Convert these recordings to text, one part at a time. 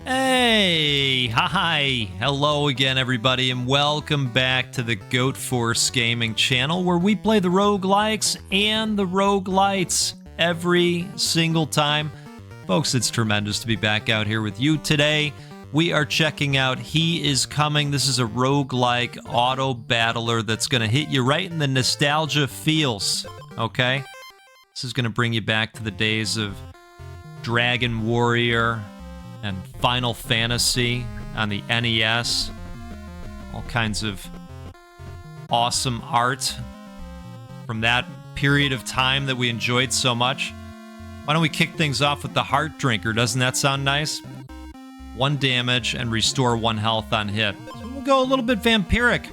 Hey, hi, hello again everybody, and welcome back to the Goat Force Gaming channel, where we play the roguelikes and the roguelites every single time. Folks, it's tremendous to be back out here with you today. We are checking out He Is Coming. This is a roguelike auto battler that's going to hit you right in the nostalgia feels, okay? This is going to bring you back to the days of Dragon Warrior and Final Fantasy on the NES. All kinds of awesome art from that period of time that we enjoyed so much. Why don't we kick things off with the Heart Drinker? Doesn't that sound nice? 1 damage and restore 1 health on hit. So we'll go a little bit vampiric.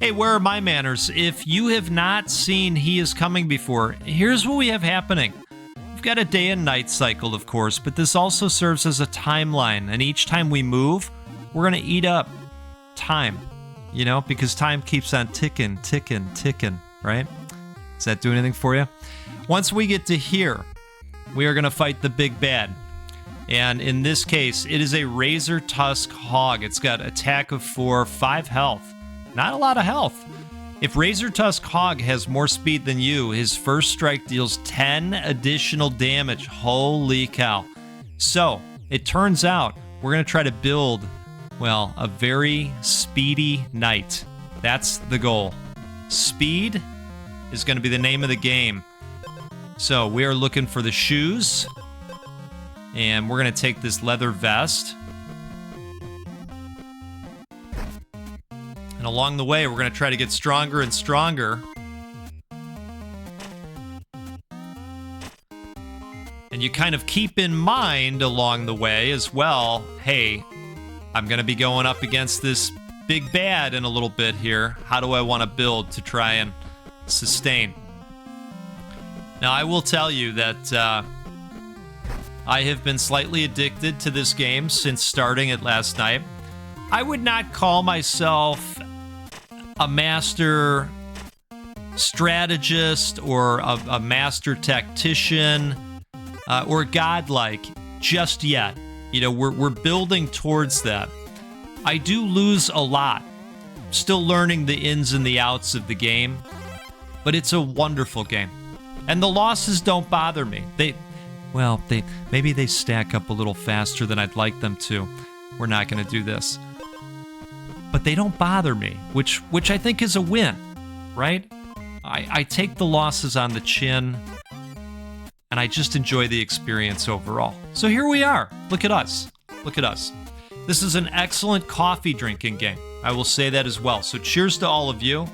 Hey, where are my manners? If you have not seen He Is Coming before, here's what we have happening. We've got a day and night cycle, of course, but this also serves as a timeline, and each time we move, we're going to eat up time, you know, because time keeps on ticking, ticking, ticking, right? Does that do anything for you? Once we get to here, we are going to fight the big bad, and in this case, it is a Razor Tusk Hog. It's got attack of 4, 5 health. Not a lot of health. If Razor Tusk Hog has more speed than you, his first strike deals 10 additional damage. Holy cow. So, it turns out we're going to try to build, well, a very speedy knight. That's the goal. Speed is going to be the name of the game. So, we are looking for the shoes, and we're going to take this leather vest. And along the way, we're going to try to get stronger and stronger. And you kind of keep in mind along the way as well, hey, I'm going to be going up against this big bad in a little bit here. How do I want to build to try and sustain? Now, I will tell you that I have been slightly addicted to this game since starting it last night. I would not call myself a master strategist or a master tactician or godlike just yet. You know, we're building towards that. I do lose a lot. Still learning the ins and the outs of the game, but it's a wonderful game. And the losses don't bother me. Maybe they stack up a little faster than I'd like them to. We're not going to do this. But they don't bother me, which I think is a win, right? I take the losses on the chin, and I just enjoy the experience overall. So here we are. Look at us. Look at us. This is an excellent coffee drinking game. I will say that as well. So cheers to all of you.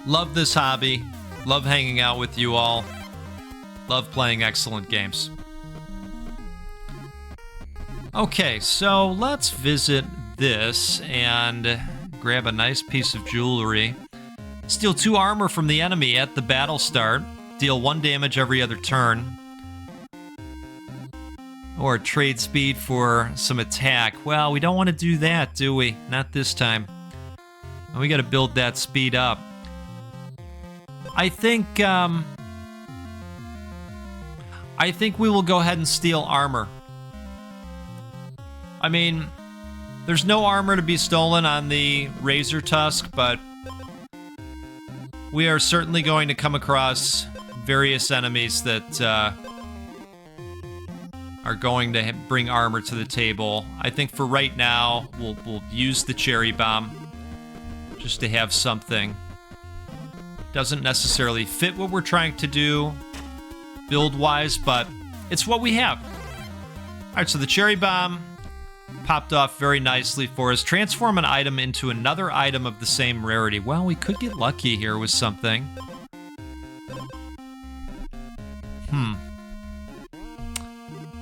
Love this hobby. Love hanging out with you all. Love playing excellent games. Okay, so let's visit this and grab a nice piece of jewelry. Steal 2 armor from the enemy at the battle start. Deal 1 damage every other turn. Or trade speed for some attack. Well, we don't want to do that, do we? Not this time. And we got to build that speed up. I think we will go ahead and steal armor. I mean, there's no armor to be stolen on the Razor Tusk, but we are certainly going to come across various enemies that are going to bring armor to the table. I think for right now, we'll use the cherry bomb just to have something. Doesn't necessarily fit what we're trying to do build-wise, but it's what we have. All right, so the cherry bomb popped off very nicely for us. Transform an item into another item of the same rarity. Well, we could get lucky here with something.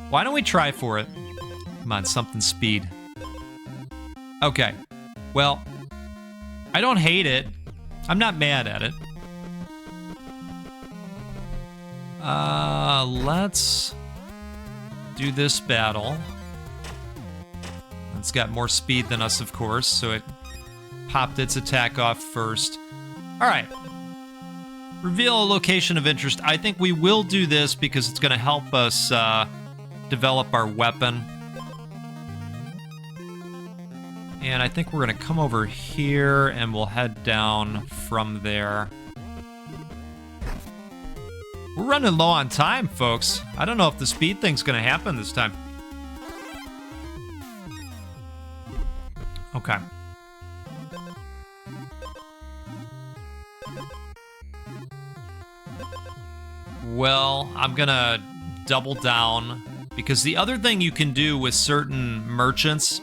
Why don't we try for it? Come on, something speed. Okay. Well, I don't hate it. I'm not mad at it. Let's do this battle. It's got more speed than us, of course, so it popped its attack off first. All right. Reveal a location of interest. I think we will do this because it's going to help us develop our weapon. And I think we're going to come over here and we'll head down from there. We're running low on time, folks. I don't know if the speed thing's going to happen this time. Okay. Well, I'm going to double down because the other thing you can do with certain merchants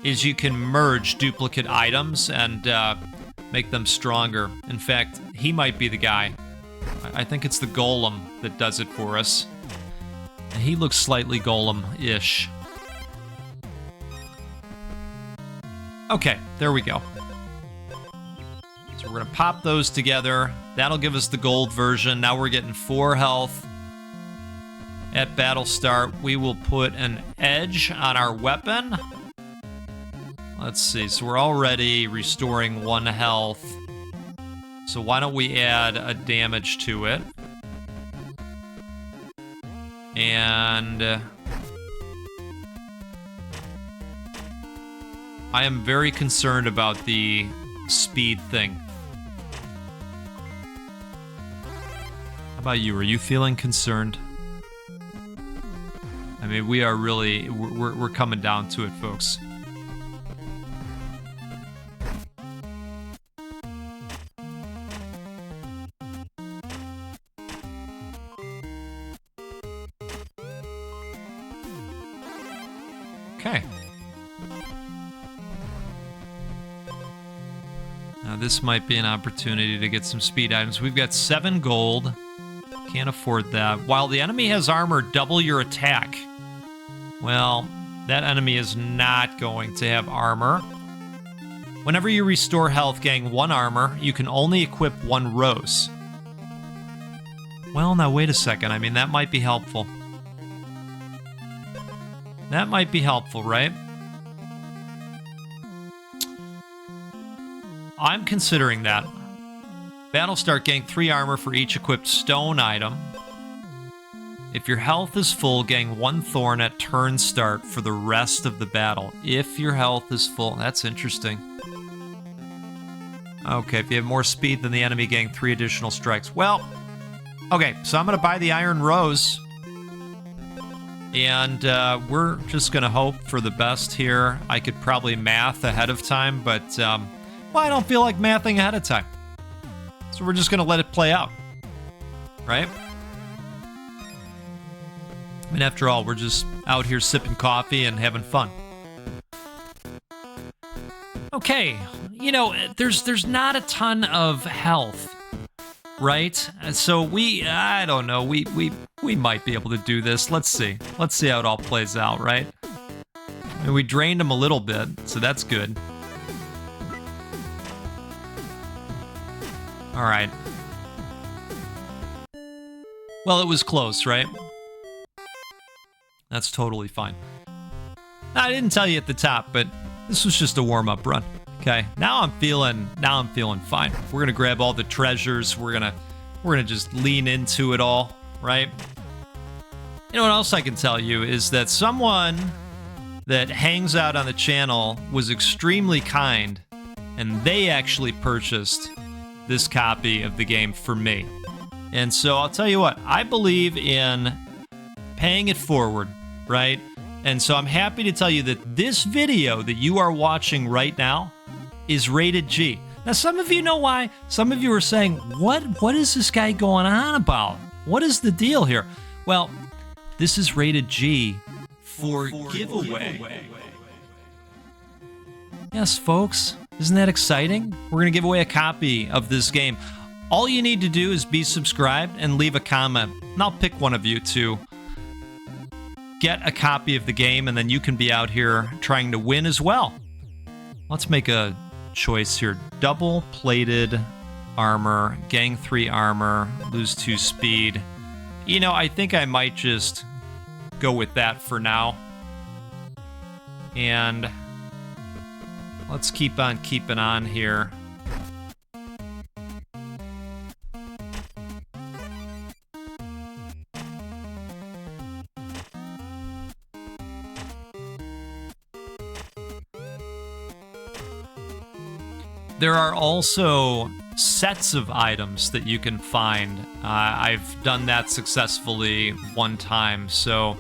is you can merge duplicate items and make them stronger. In fact, he might be the guy. I think it's the golem that does it for us. And he looks slightly golem-ish. Okay, there we go. So we're going to pop those together. That'll give us the gold version. Now we're getting 4 health. At battle start, we will put an edge on our weapon. Let's see, so we're already restoring 1 health. So why don't we add a damage to it? And I am very concerned about the speed thing. How about you? Are you feeling concerned? I mean, we are really, we're coming down to it, folks. Okay. Now this might be an opportunity to get some speed items. We've got 7 gold. Can't afford that. While the enemy has armor, double your attack. Well, that enemy is not going to have armor. Whenever you restore health, gain 1 armor, you can only equip 1 rose. Well, now wait a second. I mean, that might be helpful. That might be helpful, right? I'm considering that. Battle start, gain 3 armor for each equipped stone item. If your health is full, gain 1 thorn at turn start for the rest of the battle. If your health is full. That's interesting. Okay, if you have more speed than the enemy, gain 3 additional strikes. Well, okay, so I'm going to buy the Iron Rose. And we're just going to hope for the best here. I could probably math ahead of time, but well, I don't feel like mathing ahead of time. So we're just going to let it play out, right? I mean, after all, we're just out here sipping coffee and having fun. Okay, you know, there's not a ton of health, right? So I don't know, we might be able to do this. Let's see how it all plays out, right? I mean, we drained them a little bit, so that's good. All right. Well, it was close, right? That's totally fine. Now, I didn't tell you at the top, but this was just a warm-up run. Okay, now I'm feeling fine. We're gonna grab all the treasures. We're gonna just lean into it all, right? You know what else I can tell you is that someone that hangs out on the channel was extremely kind, and they actually purchased this copy of the game for me. And so I'll tell you what, I believe in paying it forward, right? And so I'm happy to tell you that this video that you are watching right now is rated G. Now, some of you know why. Some of you are saying, what is this guy going on about? What is the deal here? Well, this is rated G for giveaway. Yes, folks. Isn't that exciting? We're going to give away a copy of this game. All you need to do is be subscribed and leave a comment. And I'll pick one of you to get a copy of the game, and then you can be out here trying to win as well. Let's make a choice here. Double-plated armor, gang 3 armor, lose 2 speed. You know, I think I might just go with that for now. And let's keep on keeping on here. There are also sets of items that you can find. I've done that successfully one time. So,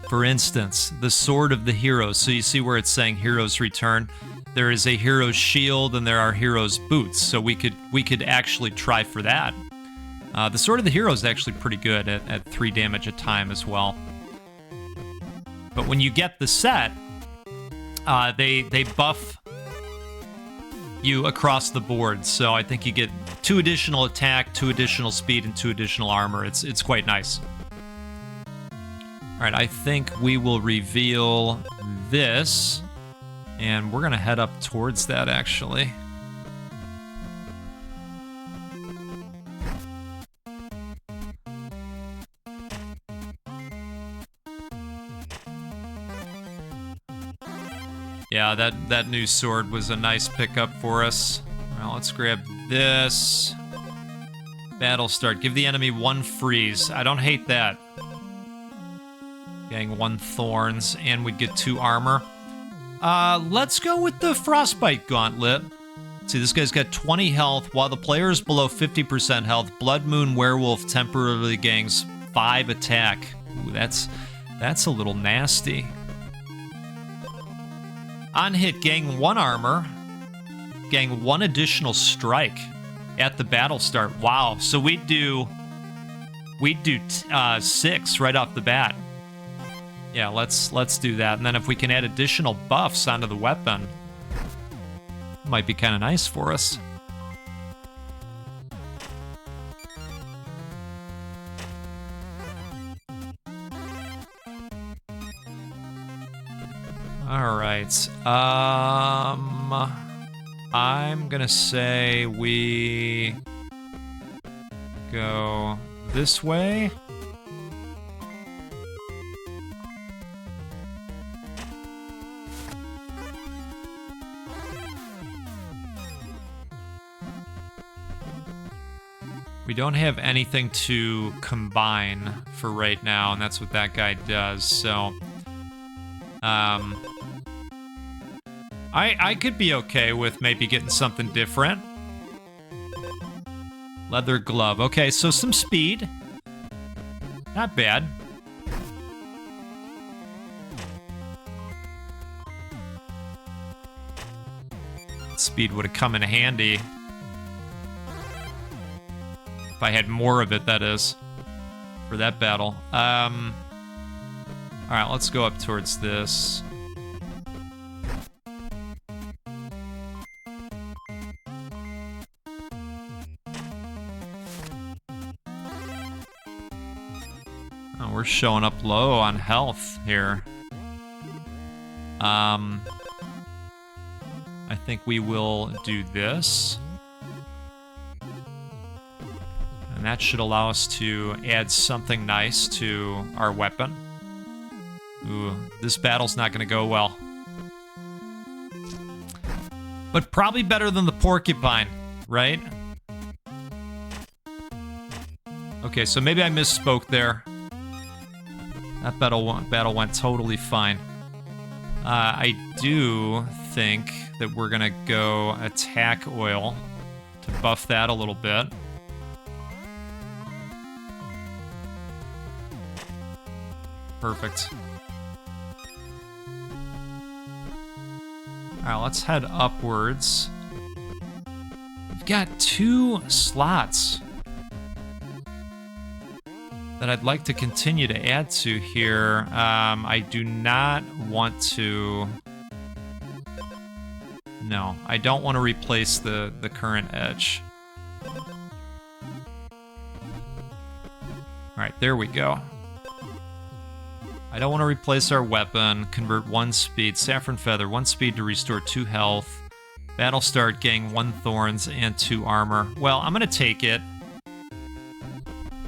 for instance, the Sword of the Heroes. So you see where it's saying Heroes Return. There is a Hero's Shield and there are Hero's Boots. So we could actually try for that. The Sword of the Hero is actually pretty good at 3 damage a time as well. But when you get the set, they buff you across the board. So I think you get 2 additional attack, 2 additional speed, and 2 additional armor. It's quite nice. All right, I think we will reveal this, and we're gonna head up towards that actually. Yeah, that new sword was a nice pickup for us. Well, let's grab this. Battle start. Give the enemy 1 freeze. I don't hate that. Getting 1 thorns, and we'd get 2 armor. Let's go with the frostbite gauntlet. See, this guy's got 20 health. While the player is below 50% health, Blood Moon Werewolf temporarily gains 5 attack. Ooh, that's a little nasty. On hit, gain 1 armor, gain 1 additional strike at the battle start. Wow, so we'd do 6 right off the bat. Yeah, let's do that. And then if we can add additional buffs onto the weapon, it might be kind of nice for us. All right. I'm gonna say we go this way. We don't have anything to combine for right now, and that's what that guy does, so... I could be okay with maybe getting something different. Leather glove. Okay, so some speed. Not bad. Speed would have come in handy. If I had more of it, that is. For that battle. Alright, let's go up towards this. Oh, we're showing up low on health here. I think we will do this. And that should allow us to add something nice to our weapon. Ooh, this battle's not gonna go well. But probably better than the porcupine, right? Okay, so maybe I misspoke there. That battle went totally fine. I do think that we're gonna go attack oil to buff that a little bit. Perfect. Alright, let's head upwards. We've got 2 slots that I'd like to continue to add to here. I do not want to... No, I don't want to replace the current edge. Alright, there we go. I don't want to replace our weapon. Convert 1 speed. Saffron Feather, 1 speed to restore 2 health. Battle start, gain 1 thorns and 2 armor. Well, I'm going to take it.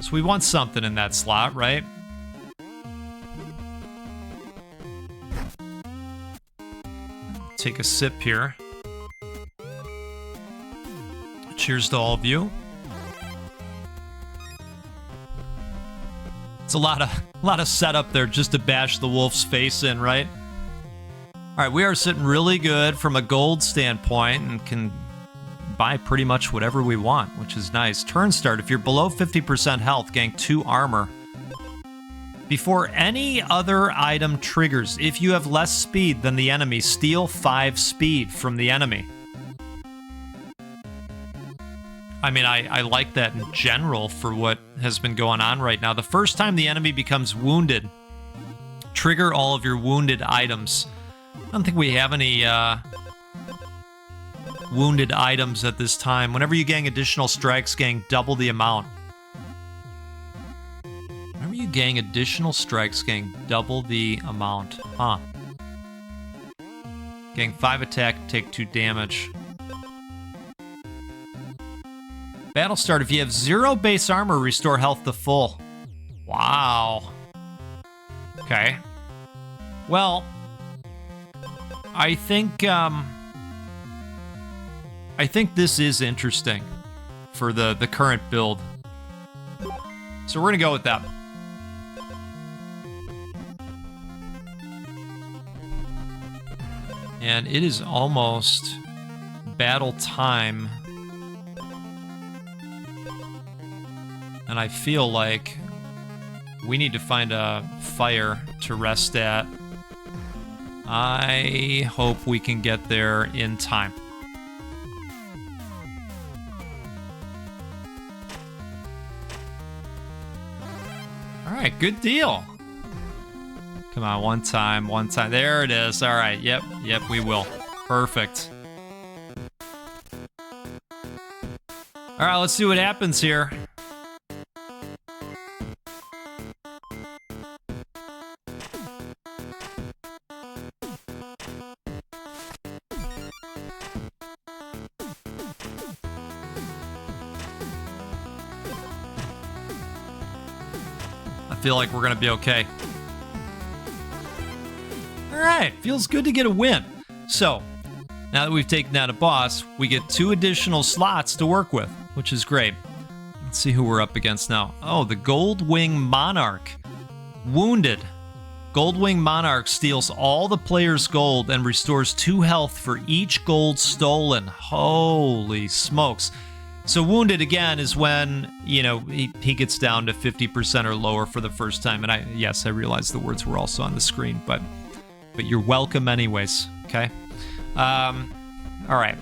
So we want something in that slot, right? Take a sip here. Cheers to all of you. It's a lot of setup there just to bash the wolf's face in, right? All right, we are sitting really good from a gold standpoint and can buy pretty much whatever we want, which is nice. Turn start, if you're below 50% health, gain 2 armor. Before any other item triggers, if you have less speed than the enemy, steal 5 speed from the enemy. I mean, I like that in general for what has been going on right now. The first time the enemy becomes wounded, trigger all of your wounded items. I don't think we have any wounded items at this time. Whenever you gang additional strikes, gang double the amount. Whenever you gang additional strikes, gang double the amount. Huh. Gang 5 attack, take 2 damage. Battle start, if you have 0 base armor, restore health to full. Wow. Okay. Well, I think this is interesting for the current build. So we're gonna go with that. And it is almost battle time. And I feel like we need to find a fire to rest at. I hope we can get there in time. All right, good deal. Come on, one time. There it is. All right, yep, we will. Perfect. All right, let's see what happens here. I feel like we're gonna be okay. All right, feels good to get a win. So, now that we've taken down a boss, we get 2 additional slots to work with, which is great. Let's see who we're up against now. Oh, the Goldwing Monarch. Wounded. Goldwing Monarch steals all the player's gold and restores 2 health for each gold stolen. Holy smokes. So wounded, again, is when, you know, he gets down to 50% or lower for the first time. And yes, I realize the words were also on the screen, but you're welcome anyways, okay? All right.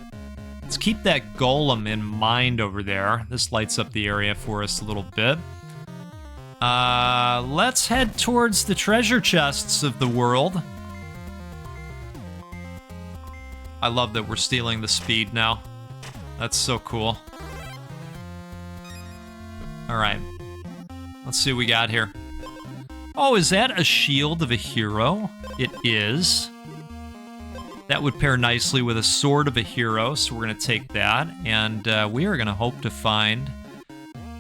Let's keep that golem in mind over there. This lights up the area for us a little bit. Let's head towards the treasure chests of the world. I love that we're stealing the speed now. That's so cool. All right, let's see what we got here. Oh, is that a shield of a hero? It is. That would pair nicely with a sword of a hero, so we're going to take that. And we are going to hope to find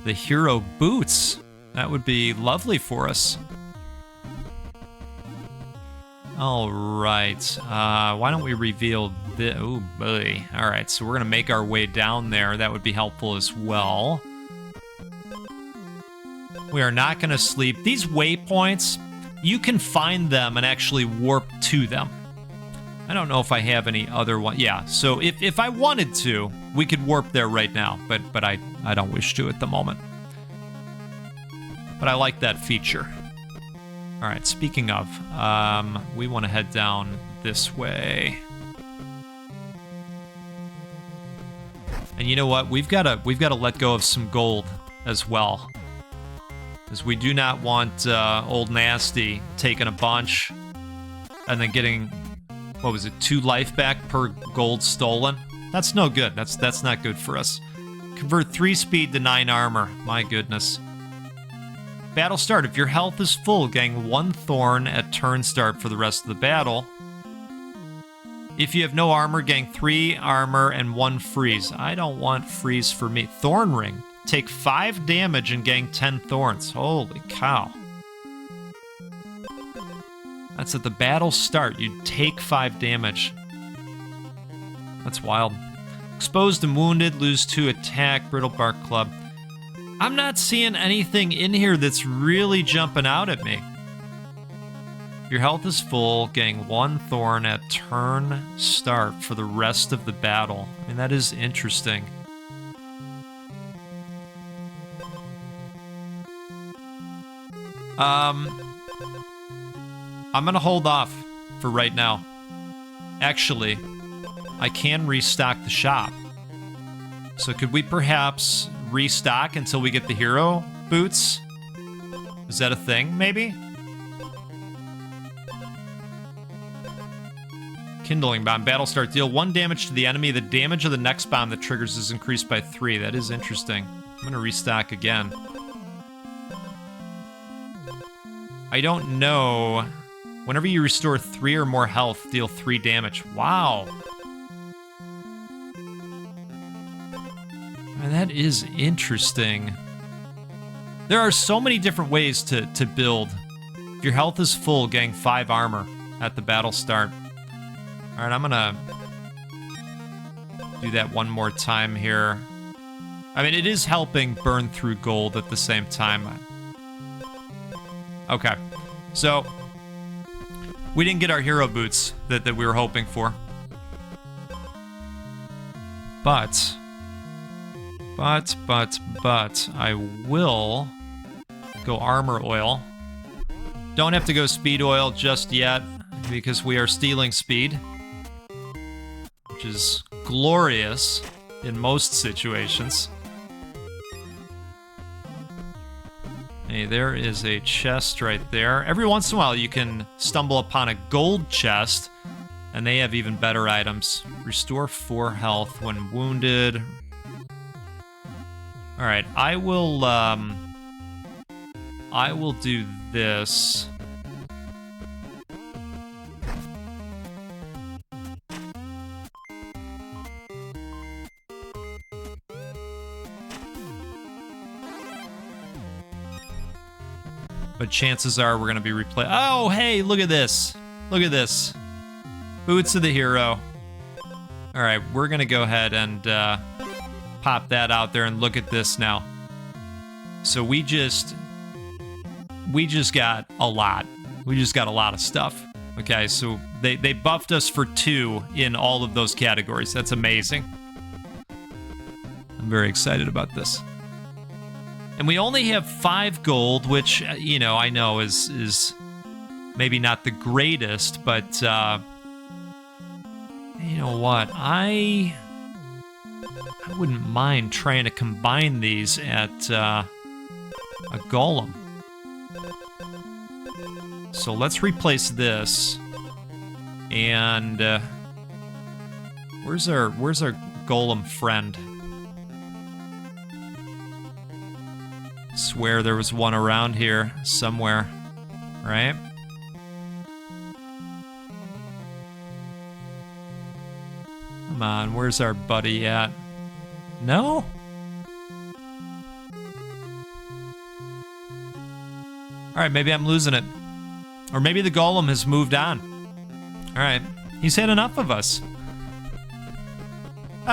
the hero boots. That would be lovely for us. All right, why don't we reveal this? Oh, boy. All right, so we're going to make our way down there. That would be helpful as well. We are not going to sleep. These waypoints, you can find them and actually warp to them. I don't know if I have any other one. Yeah, so if I wanted to, we could warp there right now, but I don't wish to at the moment. But I like that feature. All right, speaking of, we want to head down this way. And you know what? We've got to let go of some gold as well. Because we do not want Old Nasty taking a bunch and then getting, what was it, 2 life back per gold stolen? That's no good. That's not good for us. Convert 3 speed to 9 armor. My goodness. Battle start. If your health is full, gang 1 thorn at turn start for the rest of the battle. If you have no armor, gang 3 armor and 1 freeze. I don't want freeze for me. Thorn ring. Take 5 damage and gain 10 thorns. Holy cow. That's at the battle start. You take 5 damage. That's wild. Exposed and wounded, lose 2 attack, brittle bark club. I'm not seeing anything in here that's really jumping out at me. Your health is full, gain 1 thorn at turn start for the rest of the battle. I mean, that is interesting. I'm gonna hold off for right now. Actually, I can restock the shop. So could we perhaps restock until we get the hero boots? Is that a thing, maybe? Kindling bomb. Battle start. Deal 1 damage to the enemy. The damage of the next bomb that triggers is increased by 3. That is interesting. I'm going to restock again. I don't know. Whenever you restore 3 or more health, deal 3 damage. Wow. That is interesting. There are so many different ways to build. If your health is full, gain 5 armor at the battle start. All right, I'm gonna do that one more time here. I mean, it is helping burn through gold at the same time. Okay, so we didn't get our hero boots that we were hoping for. But I will go armor oil. Don't have to go speed oil just yet because we are stealing speed, which is glorious in most situations. Hey, there is a chest right there. Every once in a while you can stumble upon a gold chest, and they have even better items. Restore 4 health when wounded. All right, I will do this. But chances are we're going to be replay. Oh, hey, look at this. Look at this. Boots of the hero. All right, we're going to go ahead and pop that out there and look at this now. So we just got a lot. We just got a lot of stuff. Okay, so they buffed us for 2 in all of those categories. That's amazing. I'm very excited about this. And we only have 5 gold, which, you know, I know is maybe not the greatest, but you know what? I wouldn't mind trying to combine these at a golem. So let's replace this. And where's our golem friend? Swear there was one around here somewhere, right? Come on, where's our buddy at? No? All right, maybe I'm losing it. Or maybe the golem has moved on. All right, he's had enough of us.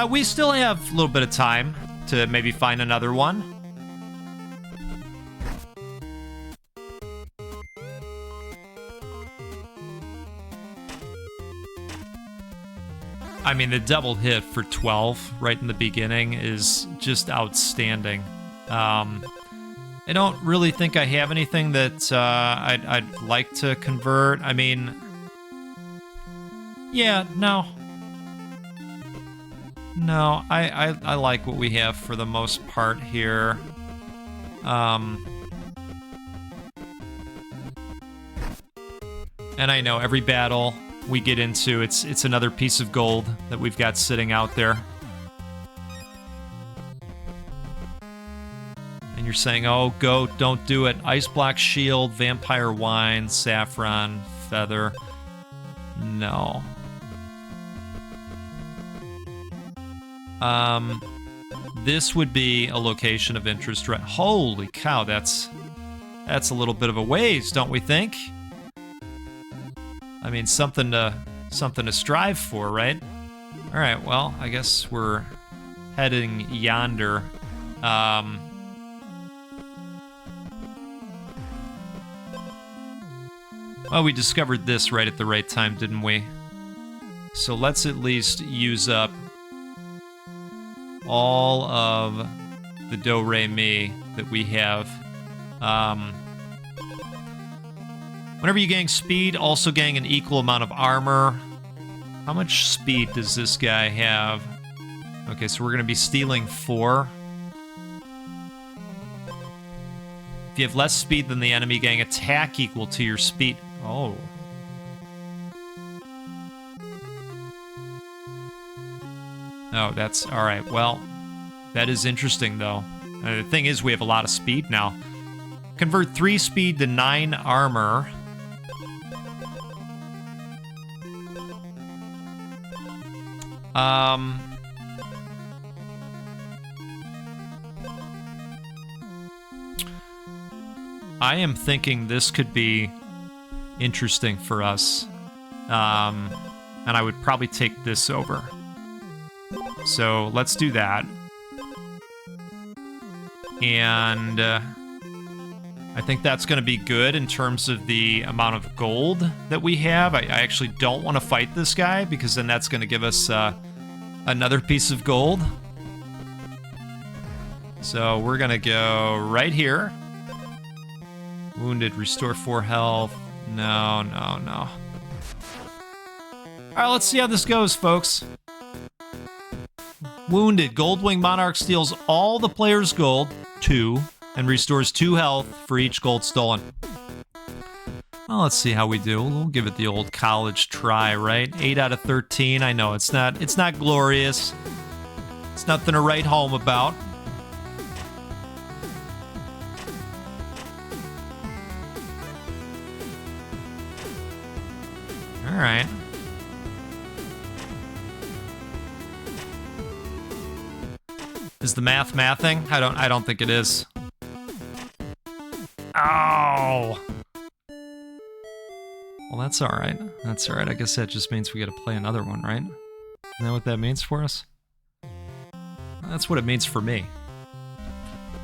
We still have a little bit of time to maybe find another one. I mean, the double hit for 12 right in the beginning is just outstanding. I don't really think I have anything that I'd like to convert. I mean, yeah, no. No, I like what we have for the most part here. And I know every battle we get into, it's another piece of gold that we've got sitting out there. And you're saying, oh, goat, don't do it. Ice block shield, vampire wine, saffron, feather. No. This would be a location of interest, right? Holy cow, that's a little bit of a ways, don't we think? I mean, something to strive for, right? All right, well, I guess we're heading yonder. Oh, we discovered this right at the right time, didn't we? So let's at least use up all of the do-re-mi that we have. Whenever you gain speed, also gain an equal amount of armor. How much speed does this guy have? Okay, so we're going to be stealing 4. If you have less speed than the enemy, gain attack equal to your speed. Oh. Oh, that's... Alright, well, that is interesting, though. The thing is, we have a lot of speed now. Convert 3 speed to 9 armor. I am thinking this could be interesting for us. And I would probably take this over. So let's do that. And I think that's going to be good in terms of the amount of gold that we have. I actually don't want to fight this guy because then that's going to give us another piece of gold. So we're going to go right here. Wounded, restore 4 health. No, no, no. All right, let's see how this goes, folks. Wounded, Goldwing Monarch steals all the player's gold, 2, and restores 2 health for each gold stolen. Well, let's see how we do. We'll give it the old college try, right? 8 out of 13. I know it's not glorious. It's nothing to write home about. All right. Is the math mathing? I don't think it is. Oh. Well, that's all right. That's all right. I guess that just means we got to play another one, right? Isn't that what that means for us? That's what it means for me.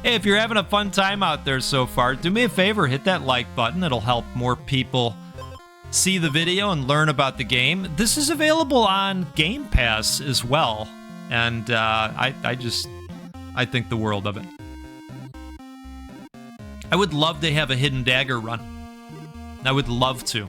Hey, if you're having a fun time out there so far, do me a favor, hit that like button. It'll help more people see the video and learn about the game. This is available on Game Pass as well. And I think the world of it. I would love to have a Hidden Dagger run. I would love to.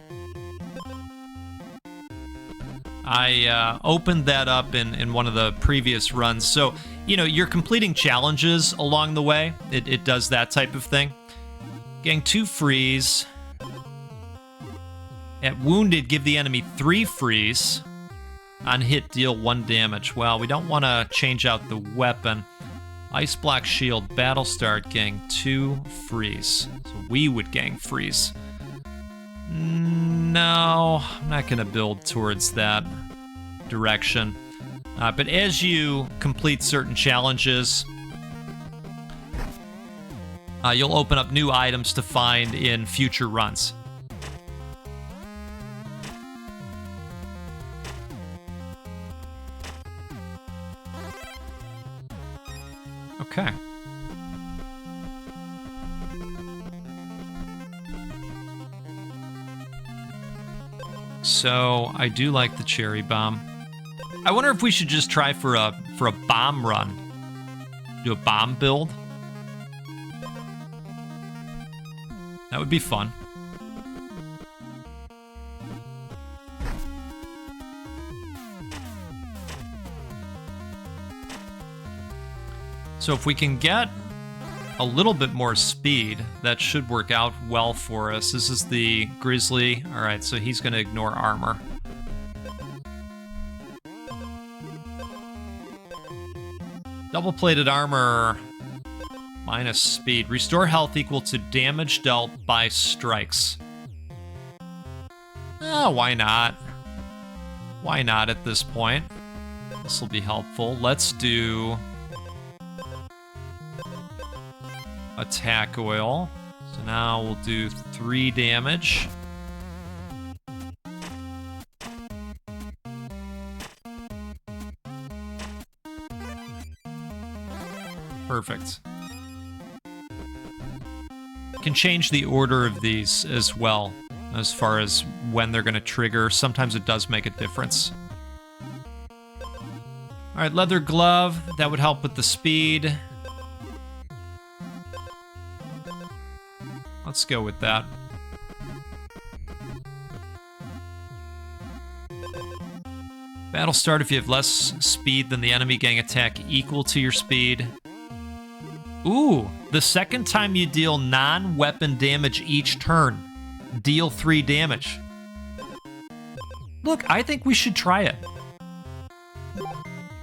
I opened that up in one of the previous runs. So, you know, you're completing challenges along the way. It does that type of thing. Getting 2 freeze. At wounded, give the enemy 3 freeze. On hit, deal 1 damage. Well, we don't want to change out the weapon. Ice Block Shield, Battle Start, gang 2 freeze. So we would gang freeze. No, I'm not going to build towards that direction. But as you complete certain challenges, you'll open up new items to find in future runs. Okay. So I do like the cherry bomb. I wonder if we should just try for a bomb run. Do a bomb build. That would be fun. So if we can get a little bit more speed, that should work out well for us. This is the Grizzly. All right, so he's going to ignore armor. Double-plated armor minus speed. Restore health equal to damage dealt by strikes. Oh, why not? Why not at this point? This will be helpful. Let's do attack oil. So now we'll do 3 damage. Perfect. Can change the order of these as well. as far as when they're going to trigger. Sometimes it does make a difference. All right, leather glove. That would help with the speed. Let's go with that. Battle start if you have less speed than the enemy, getting attack equal to your speed. Ooh, the second time you deal non-weapon damage each turn, deal 3 damage. Look, I think we should try it.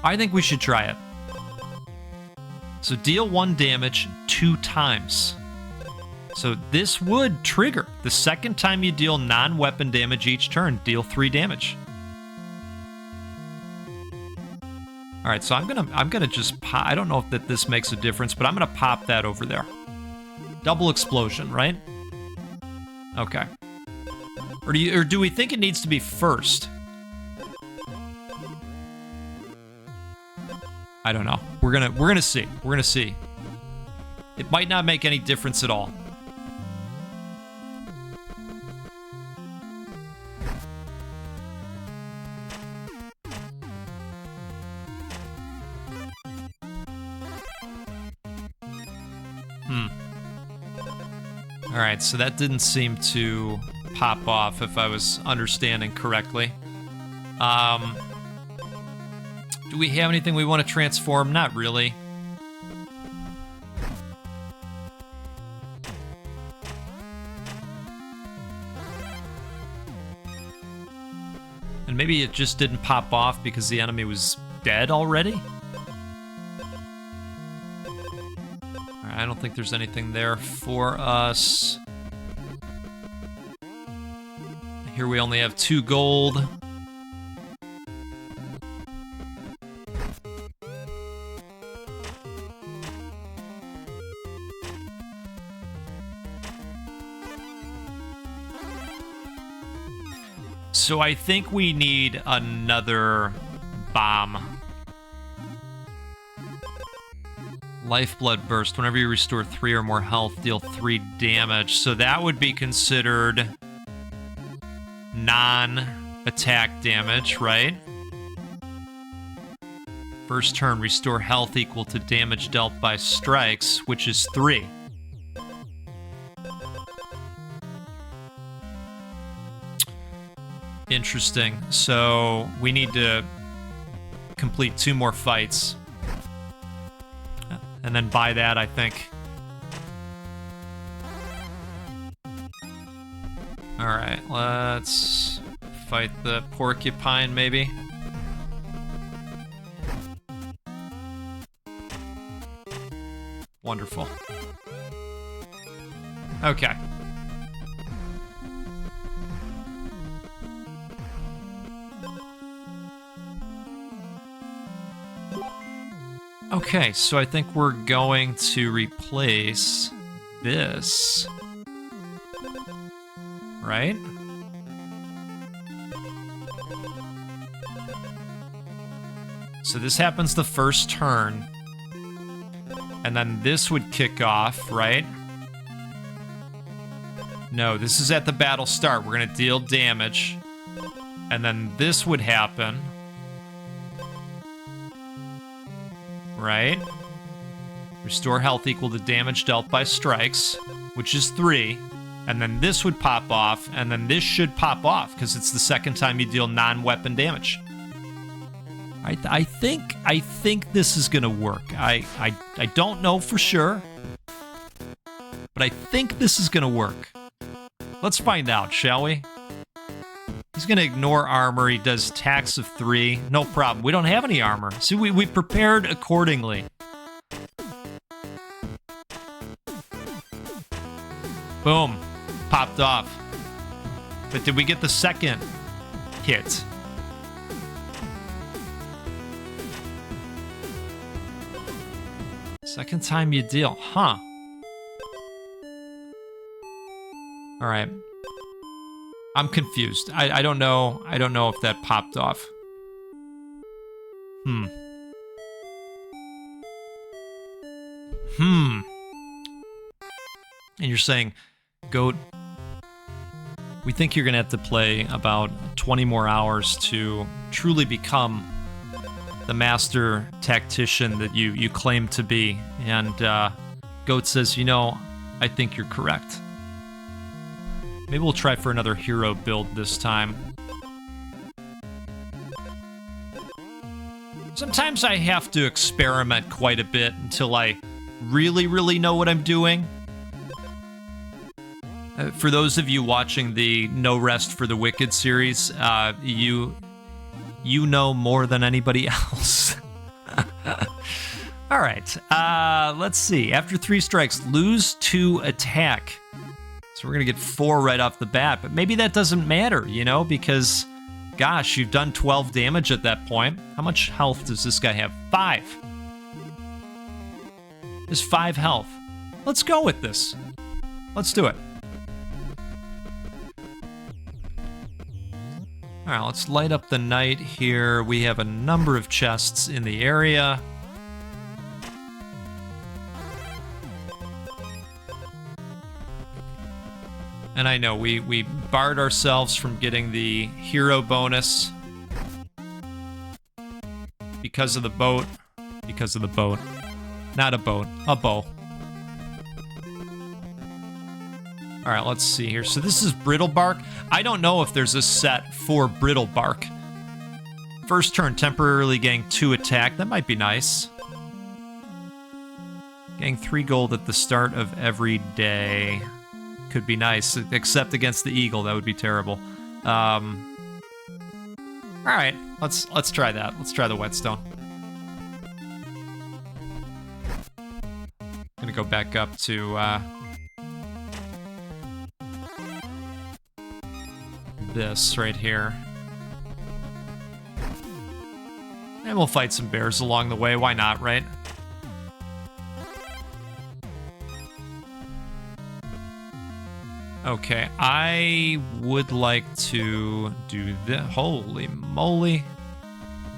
I think we should try it. So deal 1 damage 2 times. So this would trigger. The second time you deal non-weapon damage each turn, deal 3 damage. All right, so I'm gonna just pop. I don't know if this makes a difference, but I'm gonna pop that over there. Double explosion, right? Okay. Or do we think it needs to be first? I don't know. We're gonna see. We're gonna see. It might not make any difference at all. All right, so that didn't seem to pop off, if I was understanding correctly. Do we have anything we want to transform? Not really. And maybe it just didn't pop off because the enemy was dead already? I don't think there's anything there for us. Here we only have 2 gold. So I think we need another bomb. Lifeblood burst. Whenever you restore 3 or more health, deal 3 damage. So that would be considered non-attack damage, right? First turn, restore health equal to damage dealt by strikes, which is 3. Interesting. So we need to complete 2 more fights. And then by that, I think. All right, let's fight the porcupine, maybe. Wonderful. Okay. Okay, so I think we're going to replace this, right? So this happens the first turn, and then this would kick off, right? No, this is at the battle start. We're gonna deal damage, and then this would happen. Right? Restore health equal to damage dealt by strikes, which is 3. And then this would pop off, and then this should pop off, because it's the second time you deal non-weapon damage. I think this is gonna work. I don't know for sure, but I think this is gonna work. Let's find out, shall we? He's going to ignore armor. He does attacks of 3. No problem. We don't have any armor. See, we prepared accordingly. Boom. Popped off. But did we get the second hit? Second time you deal. Huh. All right. I'm confused. I don't know. I don't know if that popped off. And you're saying, goat, We think you're going to have to play about 20 more hours to truly become the master tactician that you claim to be. And Goat says, you know, I think you're correct. Maybe we'll try for another hero build this time. Sometimes I have to experiment quite a bit until I really know what I'm doing. For those of you watching the No Rest for the Wicked series, you know more than anybody else. All right, let's see. After 3 strikes, lose 2 attack. So we're going to get 4 right off the bat, but maybe that doesn't matter, you know, because, gosh, you've done 12 damage at that point. How much health does this guy have? 5. There's 5 health. Let's go with this. Let's do it. All right, let's light up the night here. We have a number of chests in the area. And I know we barred ourselves from getting the hero bonus because of the boat. Because of the boat. Not a boat, a bow. All right, let's see here. So this is brittle bark. I don't know if there's a set for brittle bark. First turn, temporarily gain 2 attack. That might be nice. Gain 3 gold at the start of every day. Could be nice, except against the eagle. That would be terrible. All right, let's try that. Let's try the whetstone. Gonna go back up to this right here. And we'll fight some bears along the way. Why not, right? Okay, I would like to do this. Holy moly.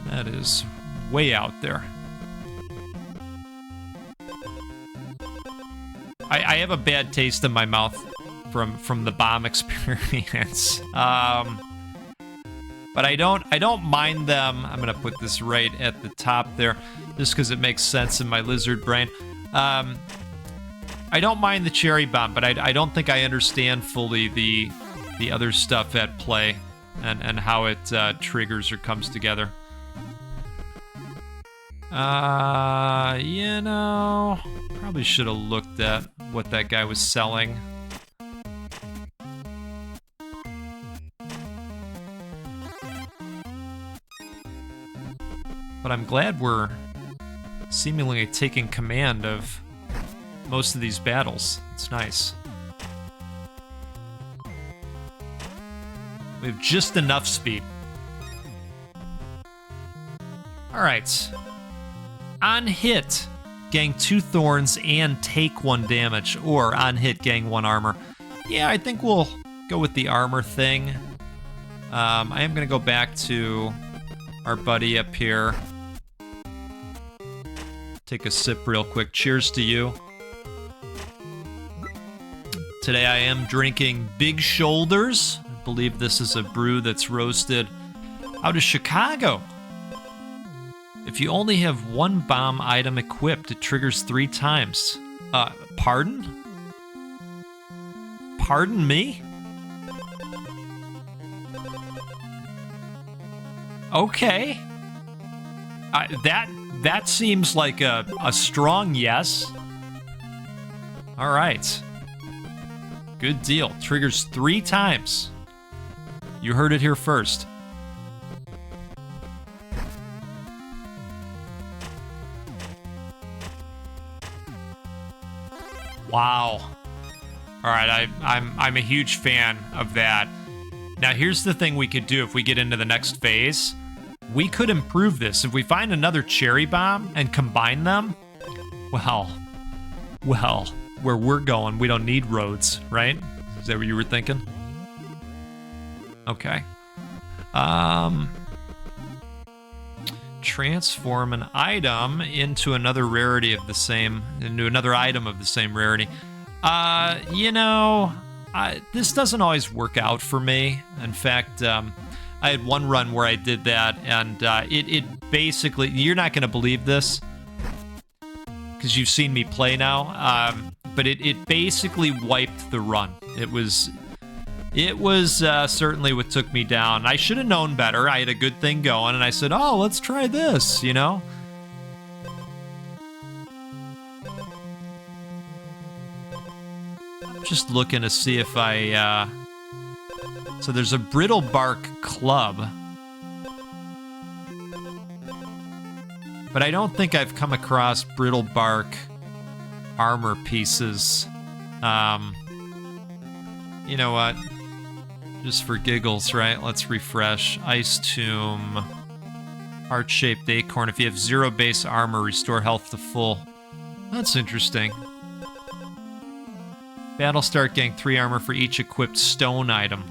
That is way out there. I have a bad taste in my mouth from the bomb experience. But I don't mind them. I'm gonna put this right at the top there, just because it makes sense in my lizard brain. I don't mind the cherry bomb, but I don't think I understand fully the other stuff at play and how it triggers or comes together. You know, probably should have looked at what that guy was selling. But I'm glad we're seemingly taking command of most of these battles. It's nice. We have just enough speed. All right. On hit, gain 2 thorns and take 1 damage, or on hit, gain 1 armor. Yeah, I think we'll go with the armor thing. I am gonna go back to our buddy up here. Take a sip real quick. Cheers to you. Today I am drinking Big Shoulders. I believe this is a brew that's roasted out of Chicago. If you only have 1 bomb item equipped, it triggers 3 times. Pardon? Pardon me? Okay. That seems like a strong yes. All right. Good deal. Triggers 3 times. You heard it here first. Wow. All right, I'm a huge fan of that. Now here's the thing we could do if we get into the next phase. We could improve this. If we find another cherry bomb and combine them, well, where we're going, we don't need roads, right? Is that what you were thinking? Okay. Transform an item into another rarity of the same, into another item of the same rarity. You know, this doesn't always work out for me. In fact, I had one run where I did that, and it basically, you're not going to believe this because you've seen me play now, but it basically wiped the run. It was certainly what took me down. I should have known better. I had a good thing going, and I said, oh, let's try this, you know? Just looking to see if I, so there's a brittle bark club. But I don't think I've come across brittle bark armor pieces. You know what? Just for giggles, right? Let's refresh. Ice Tomb. Heart-shaped acorn. If you have 0 base armor, restore health to full. That's interesting. Battle start getting 3 armor for each equipped stone item.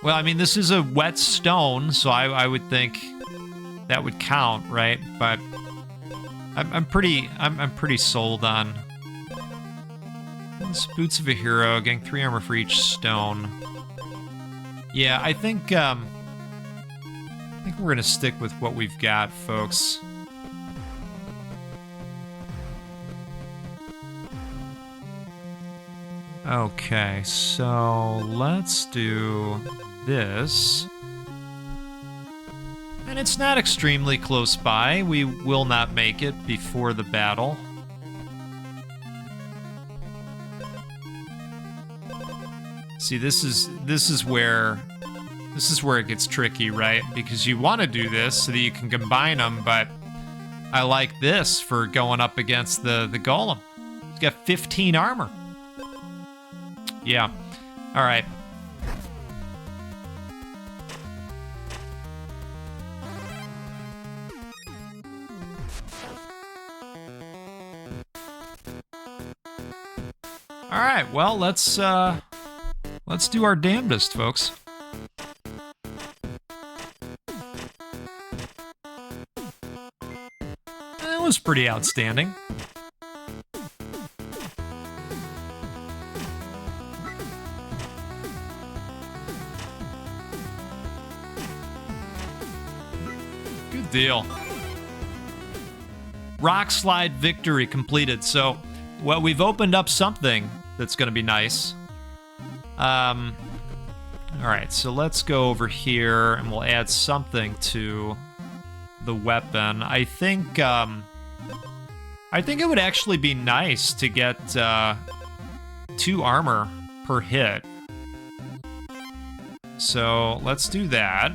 Well, I mean, this is a wet stone, so I would think that would count, right? But I'm pretty sold on this. Boots of a hero, getting 3 armor for each stone. Yeah, I think we're gonna stick with what we've got, folks. Okay, so let's do this. And it's not extremely close by. We will not make it before the battle. See, this is where it gets tricky, right? Because you want to do this so that you can combine them, but I like this for going up against the golem. He's got 15 armor. Yeah. All right. All right. Well, let's do our damnedest, folks. That was pretty outstanding. Deal. Rock slide victory completed. So, well, we've opened up something that's going to be nice. All right, so let's go over here and we'll add something to the weapon. I think it would actually be nice to get 2 armor per hit. So let's do that.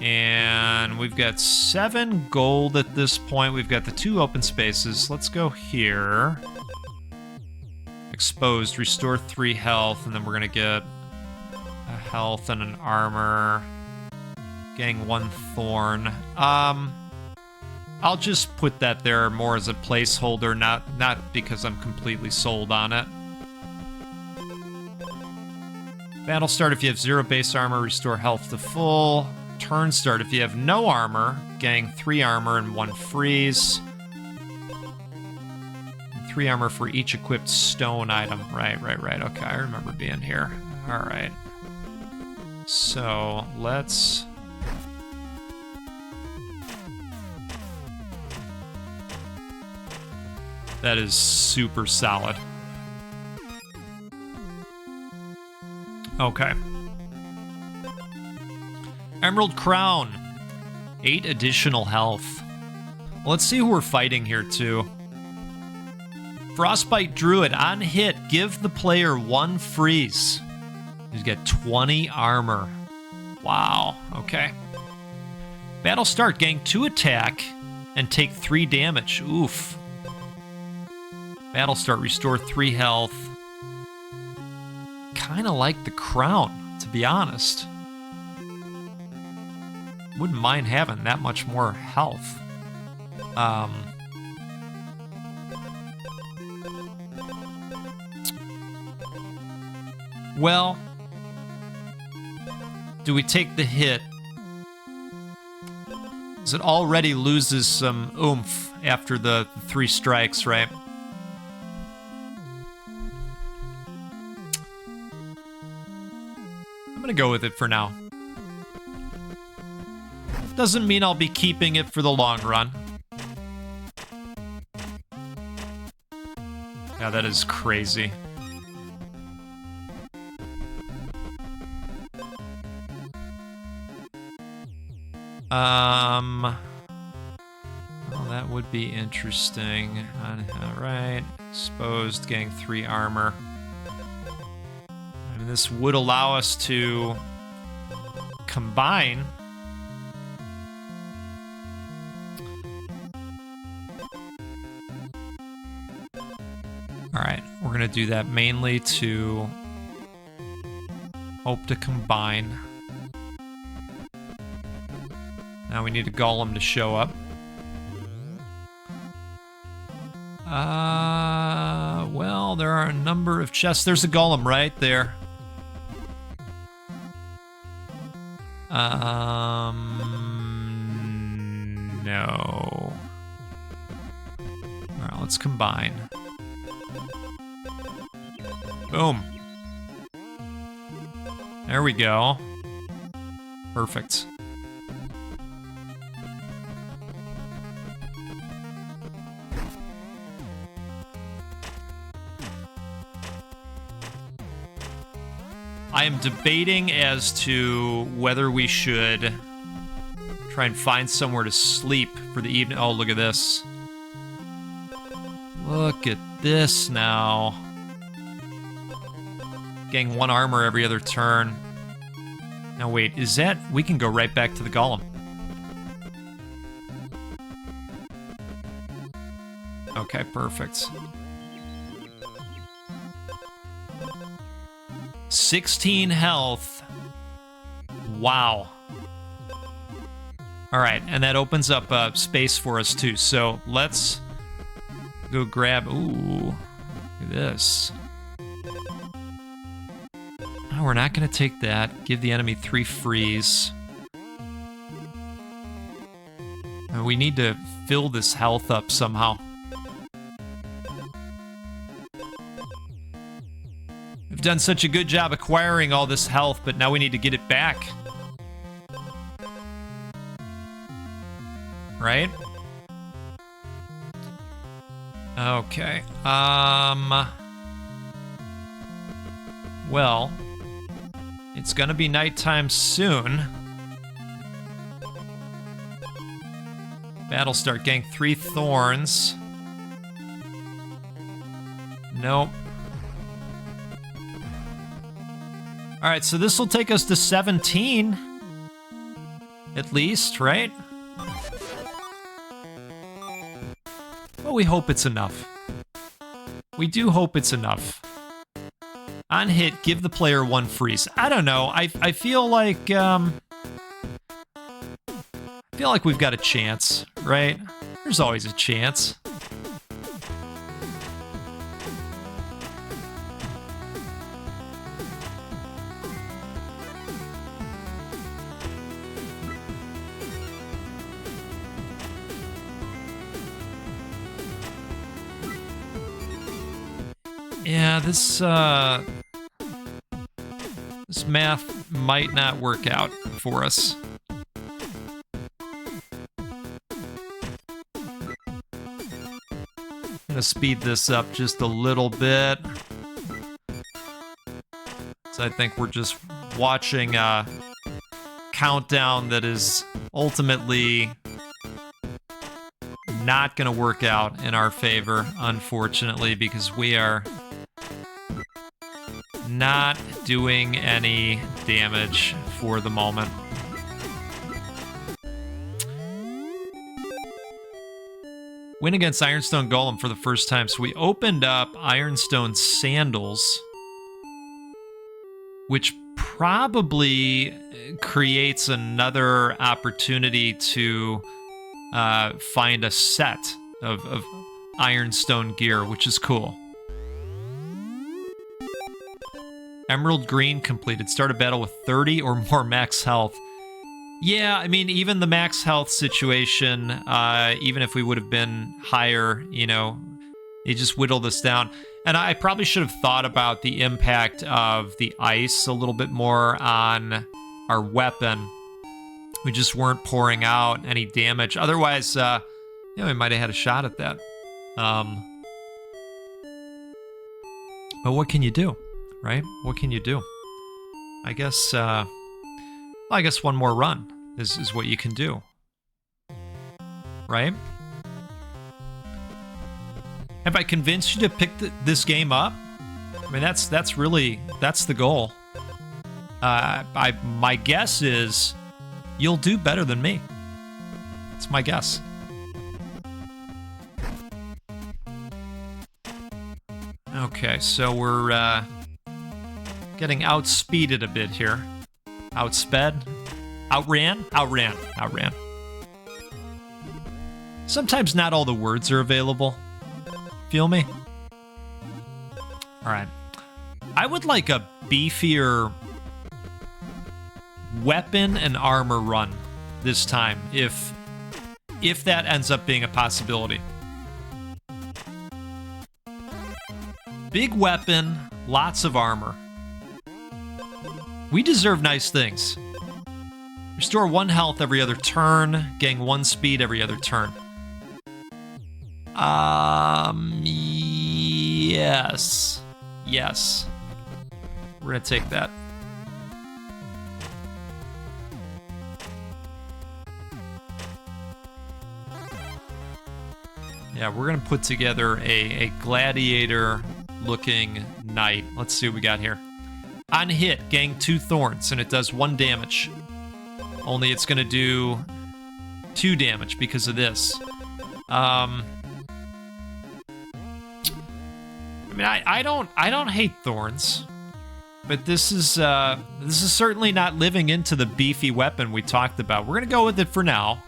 And we've got 7 gold at this point. We've got the 2 open spaces. Let's go here. Exposed, restore 3 health, and then we're gonna get a health and an armor. Getting 1 thorn. I'll just put that there more as a placeholder, not because I'm completely sold on it. Battle start, if you have 0 base armor, restore health to full. Turn start, if you have no armor, getting 3 armor and 1 freeze. 3 armor for each equipped stone item. Right. Okay, I remember being here. All right. So, let's... That is super solid. Okay. Emerald Crown. 8 additional health. Well, let's see who we're fighting here, too. Frostbite Druid. On hit, give the player 1 freeze. He's got 20 armor. Wow. Okay. Battle start. Gain 2 attack and take 3 damage. Oof. Battle start. Restore 3 health. Kind of like the crown, to be honest. Wouldn't mind having that much more health. Well, do we take the hit? Because it already loses some oomph after the 3 strikes, right? gonna go with it for now. Doesn't mean I'll be keeping it for the long run. Yeah, that is crazy. Well, that would be interesting. All right, exposed, getting 3 armor. I mean, this would allow us to combine. All right, we're gonna do that mainly to hope to combine. Now we need a golem to show up. Well, there are a number of chests. There's a golem right there. No. All right, let's combine. Boom. There we go. Perfect. I am debating as to whether we should try and find somewhere to sleep for the evening. Oh, look at this. Look at this now. Getting 1 armor every other turn. Now wait, is that... We can go right back to the golem. Okay, perfect. 16 health. Wow. All right, and that opens up space for us too. So let's go grab... Ooh, look at this. Oh, we're not going to take that. Give the enemy 3 freeze. We need to fill this health up somehow. We've done such a good job acquiring all this health, but now we need to get it back. Right? Okay. Well, it's gonna be nighttime soon. Battle start, getting 3 thorns. Nope. Alright, so this will take us to 17. At least, right? Well, we hope it's enough. We do hope it's enough. On hit, give the player 1 freeze. I don't know. I feel like we've got a chance, right? There's always a chance. Yeah, this math might not work out for us. I'm gonna speed this up just a little bit. So I think we're just watching a countdown that is ultimately not gonna work out in our favor, unfortunately, because we are not doing any damage for the moment. Win against Ironstone Golem for the first time. So we opened up Ironstone Sandals, which probably creates another opportunity to find a set of Ironstone gear, which is cool. Emerald Green completed. Start a battle with 30 or more max health. Yeah, I mean, even the max health situation, even if we would have been higher, you know, You just whittle this down. And I probably should have thought about the impact of the ice a little bit more on our weapon. We just weren't pouring out any damage. Otherwise, yeah, we might have had a shot at that. But what can you do, right? What can you do? I guess, well, I guess one more run is what you can do, right? Have I convinced you to pick this game up? I mean, that's the goal. My guess is you'll do better than me. It's my guess. Okay, so we're getting outspeeded a bit here. Outsped? Outran? Outran. Sometimes not all the words are available. Feel me? Alright. I would like a beefier weapon and armor run this time, if that ends up being a possibility. Big weapon, lots of armor. We deserve nice things. Restore 1 health every other turn, gain 1 speed every other turn. Yes. Yes. We're gonna take that. Yeah, we're gonna put together a gladiator-looking knight. Let's see what we got here. On hit, gain 2 thorns, and it does 1 damage. Only it's gonna do 2 damage because of this. I mean, I don't hate thorns, but this is certainly not living into the beefy weapon we talked about. We're gonna go with it for now.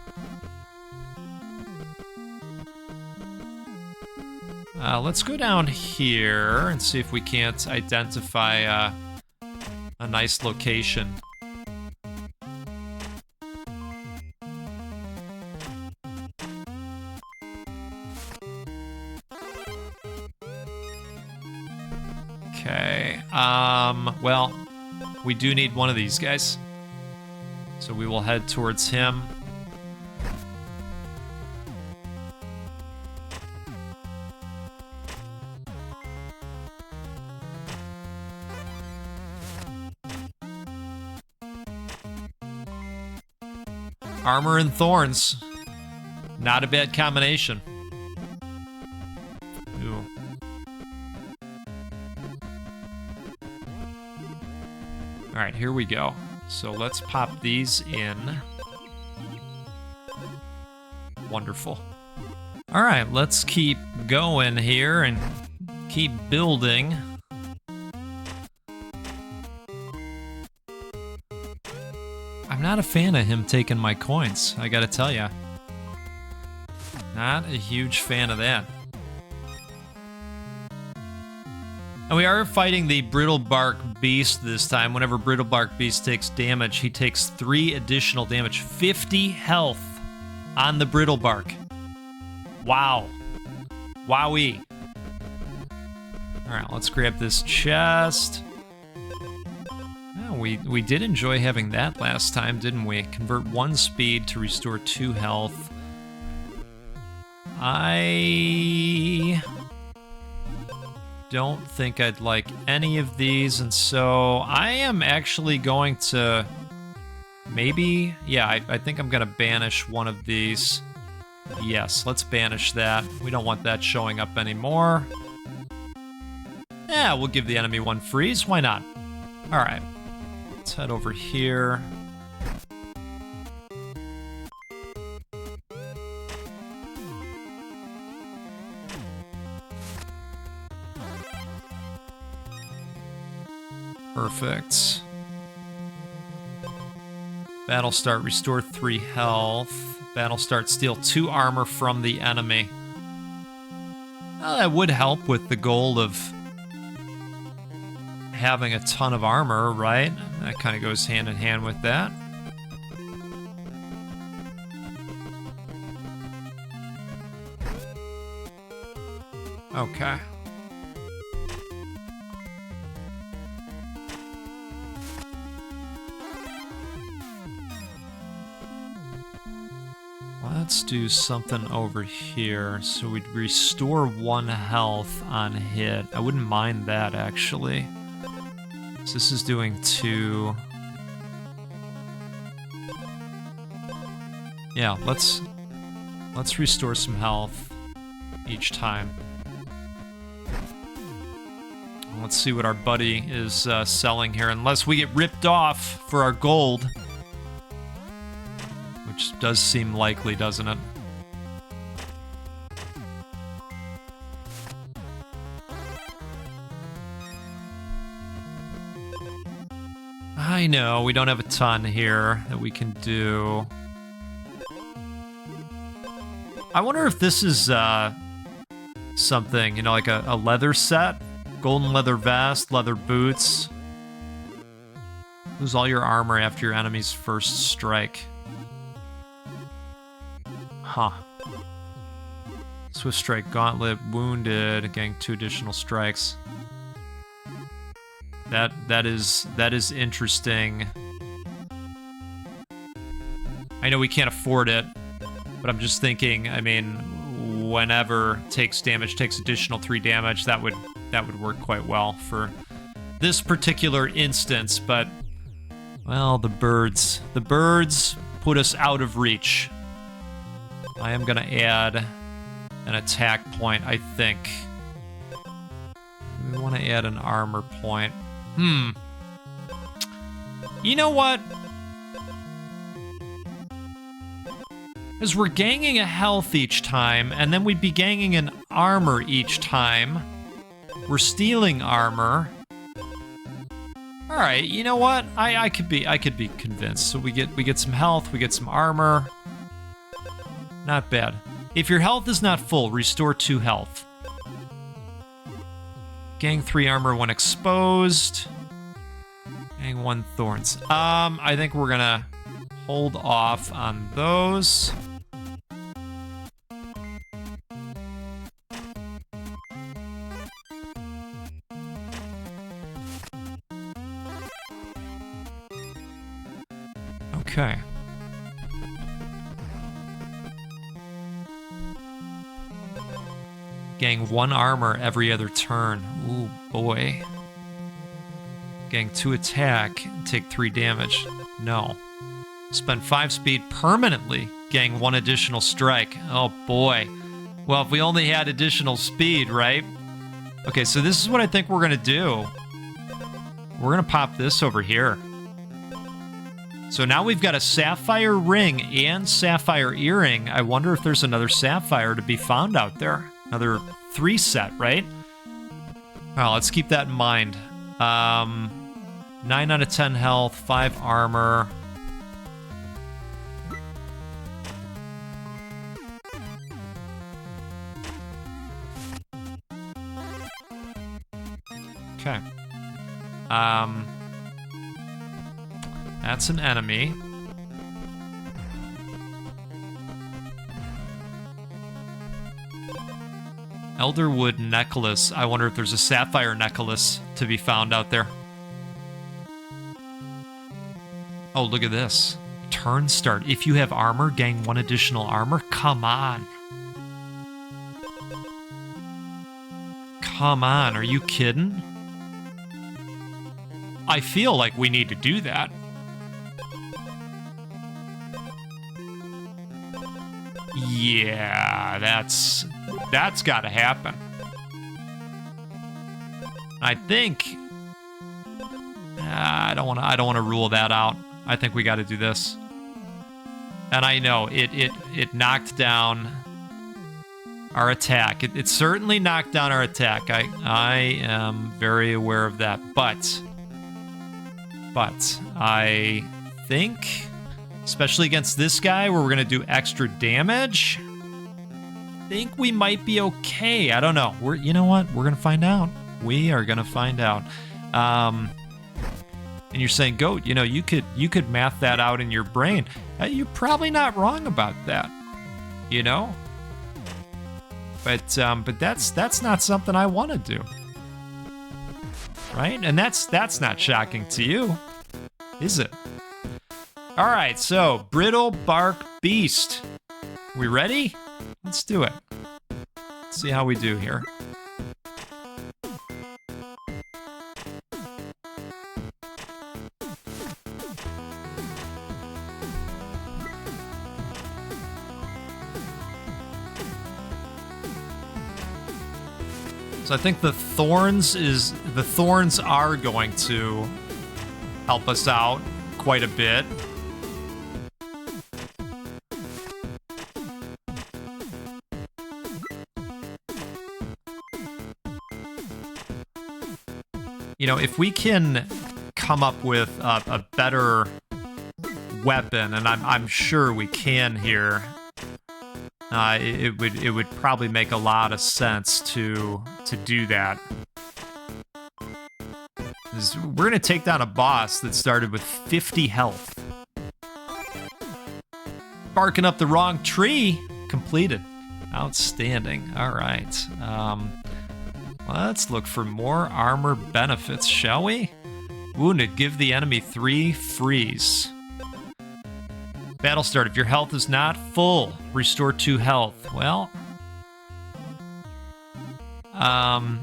Let's go down here and see if we can't identify a nice location. Okay, well, we do need one of these guys. So we will head towards him. Armor and thorns. Not a bad combination. Ooh. Alright, here we go. So let's pop these in. Wonderful. Alright, let's keep going here and keep building. I'm not a fan of him taking my coins, I gotta tell ya. Not a huge fan of that. And we are fighting the Brittlebark Beast this time. Whenever Brittlebark Beast takes damage, he takes 3 additional damage. 50 health on the Brittlebark. Wow. Wowee. Alright, let's grab this chest. We did enjoy having that last time, didn't we? Convert 1 speed to restore 2 health. I don't think I'd like any of these, and so I am actually going to maybe, yeah, I think I'm going to banish one of these. Yes, let's banish that. We don't want that showing up anymore. Yeah, we'll give the enemy 1 freeze. Why not? All right. Let's head over here. Perfect. Battle start, restore 3 health. Battle start, steal 2 armor from the enemy. Well, that would help with the goal of having a ton of armor, right? That kind of goes hand in hand with that. Okay. Let's do something over here. So we'd restore 1 health on hit. I wouldn't mind that, actually. So this is doing 2. Yeah, let's restore some health each time. Let's see what our buddy is selling here, unless we get ripped off for our gold. Which does seem likely, doesn't it? I know, we don't have a ton here that we can do. I wonder if this is something, you know, like a leather set? Golden leather vest, leather boots. Lose all your armor after your enemy's first strike. Huh. Swift strike, gauntlet, wounded, getting 2 additional strikes. That is interesting. I know we can't afford it, but I'm just thinking, I mean, whenever takes damage, takes additional 3 damage, that would work quite well for this particular instance, but well, the birds put us out of reach. I am gonna add an attack point, I think. We want to add an armor point. You know what? Because we're gaining a health each time, and then we'd be gaining an armor each time. We're stealing armor. All right, you know what? I could be convinced. So we get some health, we get some armor. Not bad. If your health is not full, restore 2 health. Gain 3 armor when exposed. Gain 1 thorns. I think we're gonna hold off on those. Okay. Gain 1 armor every other turn. Ooh, boy. Gain 2 attack, take 3 damage. No. Spend 5 speed permanently, gain 1 additional strike. Oh boy. Well, if we only had additional speed, right? Okay, so this is what I think we're gonna do. We're gonna pop this over here. So now we've got a sapphire ring and sapphire earring. I wonder if there's another sapphire to be found out there. Another 3 set, right? Well, let's keep that in mind. 9 out of 10 health, 5 armor. Okay. That's an enemy. Elderwood necklace. I wonder if there's a sapphire necklace to be found out there. Oh, look at this. Turn start. If you have armor, gain 1 additional armor. Come on. Come on, are you kidding? I feel like we need to do that. Yeah, that's got to happen. I think I don't want to rule that out. I think we got to do this. And I know it knocked down our attack. It certainly knocked down our attack. I am very aware of that. But I think, especially against this guy where we're going to do extra damage, I think we might be okay. I don't know. You know what? We're going to find out. We are going to find out. And you're saying, Goat, you know, you could math that out in your brain. You're probably not wrong about that. You know? but that's not something I want to do, right? And that's not shocking to you, is it? All right, so brittle bark beast. We ready? Let's do it. Let's see how we do here. So I think the Thorns are going to help us out quite a bit. You know, if we can come up with a better weapon, and I'm sure we can here, it would probably make a lot of sense to do that. We're gonna take down a boss that started with 50 health. Barking up the wrong tree. Completed. Outstanding. All right. Let's look for more armor benefits, shall we? Wounded. Give the enemy 3 freeze. Battle start. If your health is not full, restore 2 health. Well, I'm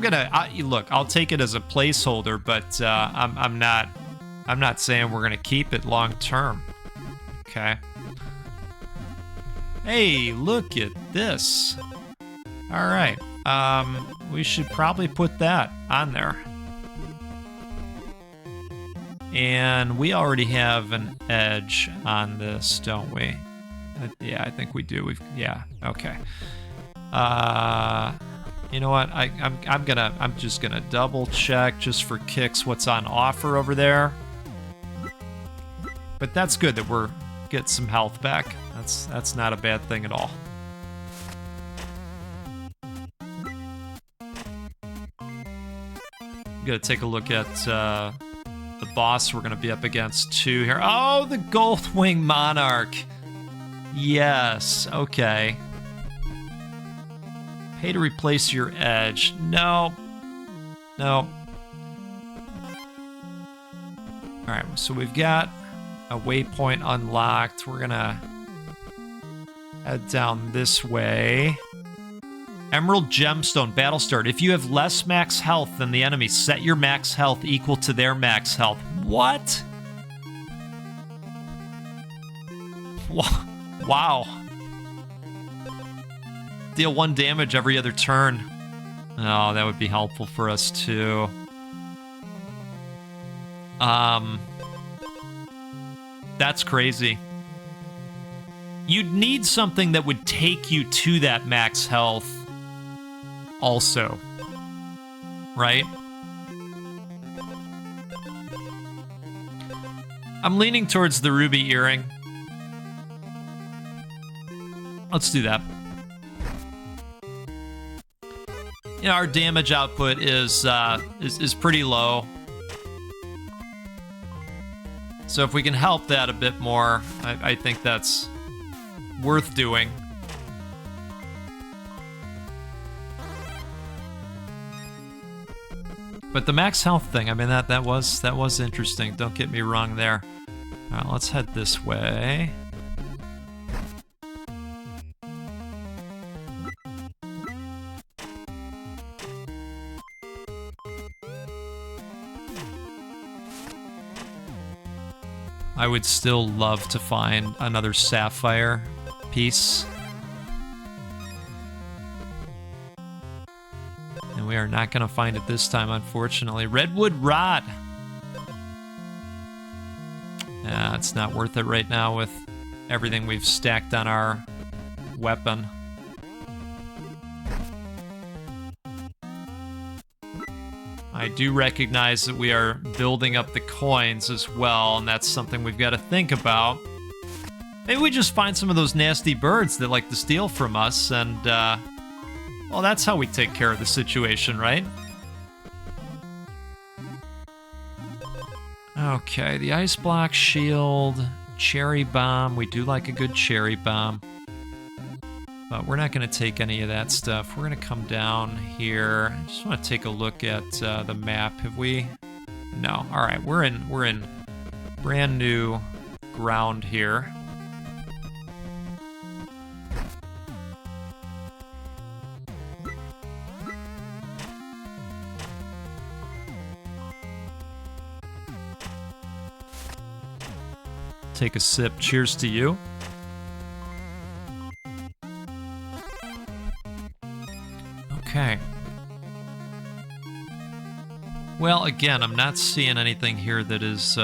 gonna look. I'll take it as a placeholder, but I'm not saying we're gonna keep it long term. Okay. Hey, look at this. All right. We should probably put that on there. And we already have an edge on this, don't we? Yeah, I think we do. Yeah, okay. You know what? I'm just gonna double check just for kicks what's on offer over there. But that's good that we're getting some health back. That's not a bad thing at all. I'm gonna take a look at the boss we're gonna be up against too here. Oh, the Goldwing Monarch. Yes, okay. Pay to replace your edge. No. No. Alright, so we've got a waypoint unlocked. We're gonna head down this way. Emerald Gemstone, battle start. If you have less max health than the enemy, set your max health equal to their max health. What? Wow. Deal 1 damage every other turn. Oh, that would be helpful for us too. That's crazy. You'd need something that would take you to that max health also, right? I'm leaning towards the ruby earring. Let's do that. You know, our damage output is pretty low. So if we can help that a bit more, I think that's worth doing. But the max health thing, I mean, that was interesting. Don't get me wrong there. All right, let's head this way. I would still love to find another sapphire piece. And we are not going to find it this time, unfortunately. Redwood Rod. Yeah, it's not worth it right now with everything we've stacked on our weapon. I do recognize that we are building up the coins as well, and that's something we've got to think about. Maybe we just find some of those nasty birds that like to steal from us, and, well, that's how we take care of the situation, right? Okay, the ice block shield, cherry bomb. We do like a good cherry bomb. But we're not going to take any of that stuff. We're going to come down here. I just want to take a look at the map. Have we? No. All right, we're in brand new ground here. Take a sip. Cheers to you. Okay. Well, again, I'm not seeing anything here that is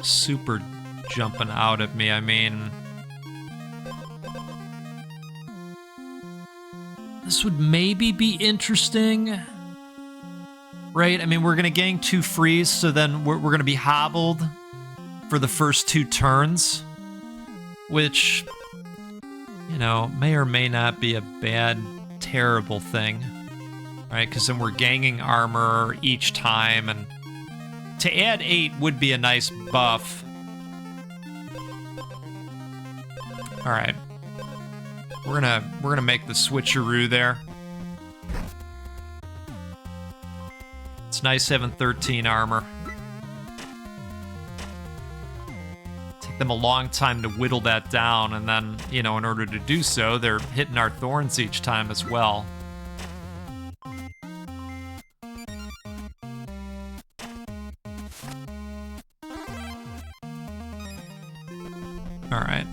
super jumping out at me. I mean, this would maybe be interesting, right? I mean, we're going to gain 2 freeze, so then we're going to be hobbled for the first 2 turns, which, you know, may or may not be a bad, terrible thing, right? Because then we're gaining armor each time, and to add 8 would be a nice buff. All right, we're gonna make the switcheroo there. It's nice having 13 armor. Them a long time to whittle that down, and then, you know, in order to do so, they're hitting our thorns each time as well. All right.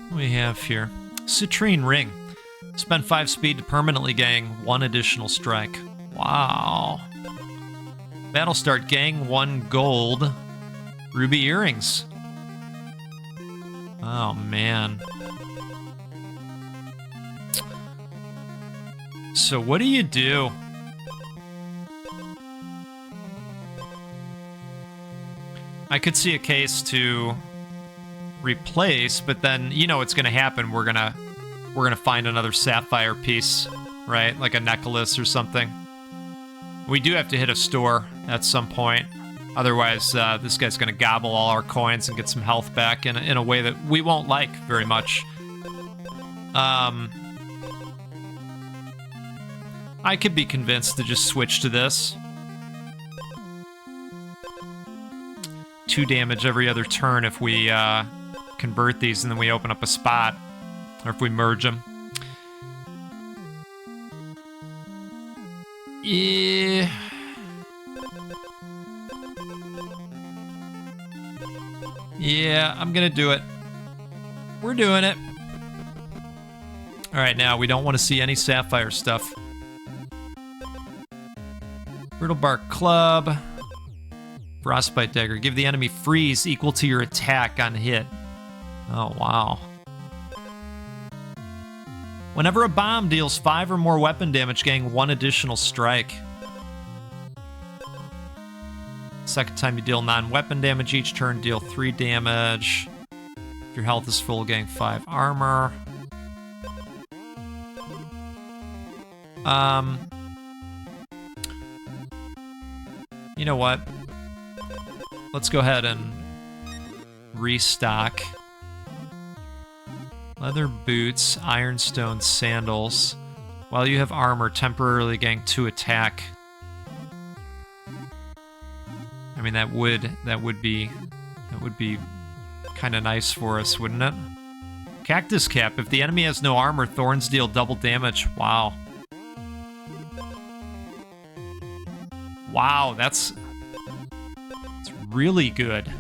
We have here Citrine Ring. Spend 5 speed to permanently gain 1 additional strike. Wow. Battle start, gain 1 gold. Ruby earrings. Oh man. So what do? I could see a case to replace, but then, you know what's going to happen. We're gonna find another sapphire piece, right? Like a necklace or something. We do have to hit a store at some point. Otherwise, this guy's going to gobble all our coins and get some health back in a way that we won't like very much. I could be convinced to just switch to this. 2 damage every other turn if we convert these, and then we open up a spot, or if we merge them. Yeah. Yeah, I'm gonna do it. We're doing it. All right, now we don't want to see any sapphire stuff. Brittlebark Club. Frostbite Dagger. Give the enemy freeze equal to your attack on hit. Oh, wow. Whenever a bomb deals 5 or more weapon damage, gain 1 additional strike. Second time you deal non-weapon damage each turn, deal 3 damage. If your health is full, gain 5 armor. You know what? Let's go ahead and restock. Leather boots, ironstone sandals. While you have armor, temporarily gain 2 attack. I mean, that would be kind of nice for us, wouldn't it? Cactus Cap. If the enemy has no armor, thorns deal double damage. Wow. Wow, that's really good.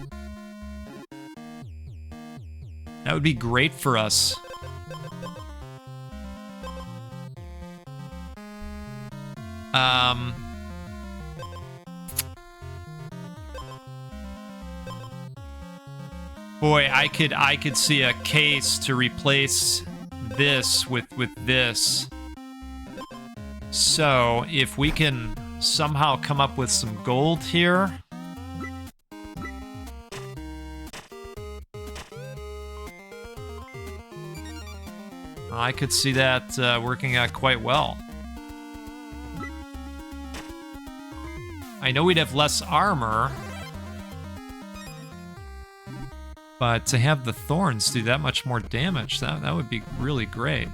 That would be great for us. Boy, I could see a case to replace this with this. So, if we can somehow come up with some gold here. I could see that working out quite well. I know we'd have less armor, but to have the Thorns do that much more damage, that would be really great.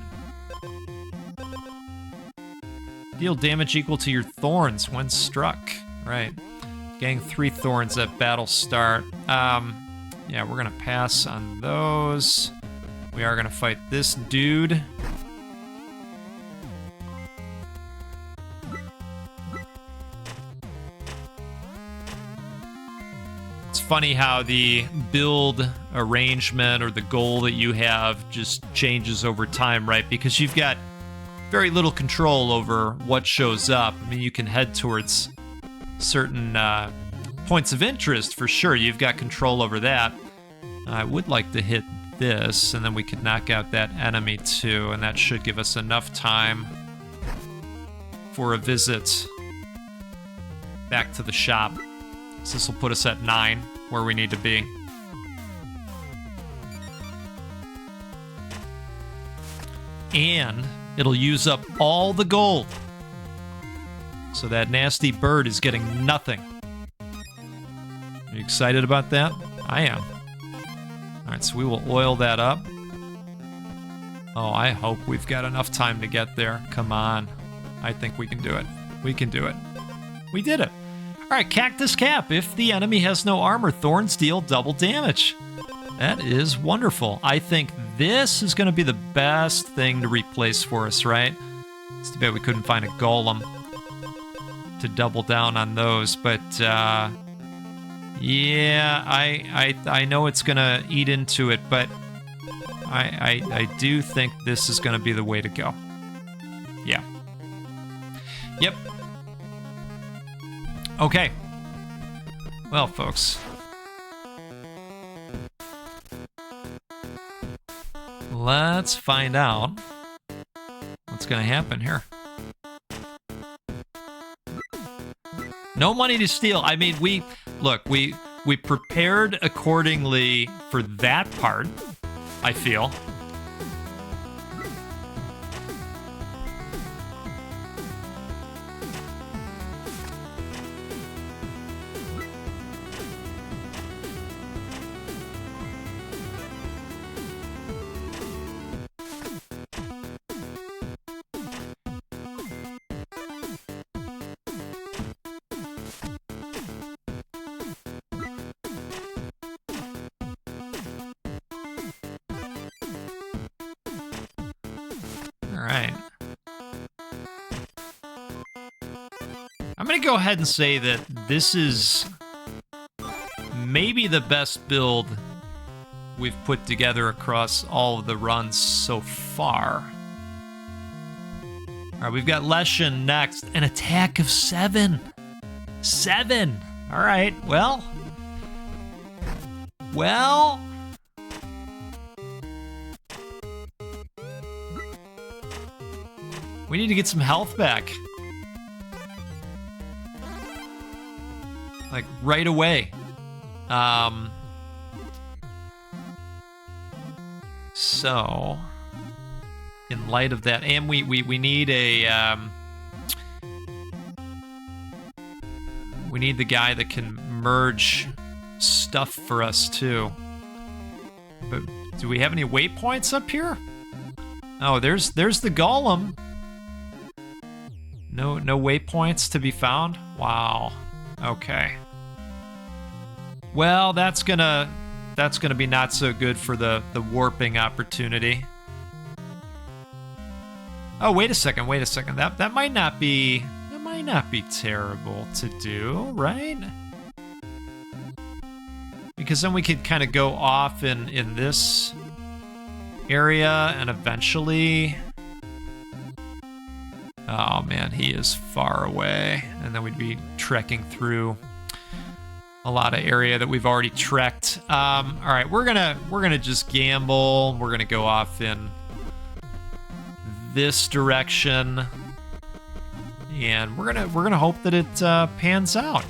Deal damage equal to your Thorns when struck. Right. Getting 3 Thorns at battle start. Yeah, we're gonna pass on those. We are gonna fight this dude. It's funny how the build arrangement or the goal that you have just changes over time, right? Because you've got very little control over what shows up. I mean, you can head towards certain points of interest for sure. You've got control over that. I would like to hit this, and then we could knock out that enemy too, and that should give us enough time for a visit back to the shop. So this will put us at 9, where we need to be. And it'll use up all the gold. So that nasty bird is getting nothing. Are you excited about that? I am. Alright, so we will oil that up. Oh, I hope we've got enough time to get there. Come on. I think we can do it. We can do it. We did it. Alright, Cactus Cap. If the enemy has no armor, Thorns deal double damage. That is wonderful. I think this is going to be the best thing to replace for us, right? It's too bad we couldn't find a golem to double down on those, but yeah, I know it's going to eat into it, but I do think this is going to be the way to go. Yeah. Yep. Okay. Well, folks. Let's find out what's going to happen here. No money to steal. I mean, we prepared accordingly for that part, I feel. Alright. I'm going to go ahead and say that this is maybe the best build we've put together across all of the runs so far. Alright, we've got Leshen next. An attack of 7. 7! Alright, well. We need to get some health back. Like, right away. So, in light of that, and we need a, we need the guy that can merge stuff for us, too. But do we have any waypoints up here? Oh, there's the golem. No waypoints to be found? Wow. Okay. Well, that's gonna be not so good for the warping opportunity. Oh, wait a second. That might not be terrible to do, right? Because then we could kind of go off in this area and eventually. Oh man, he is far away. And then we'd be trekking through a lot of area that we've already trekked. All right, we're gonna just gamble. We're gonna go off in this direction, and we're gonna hope that it pans out.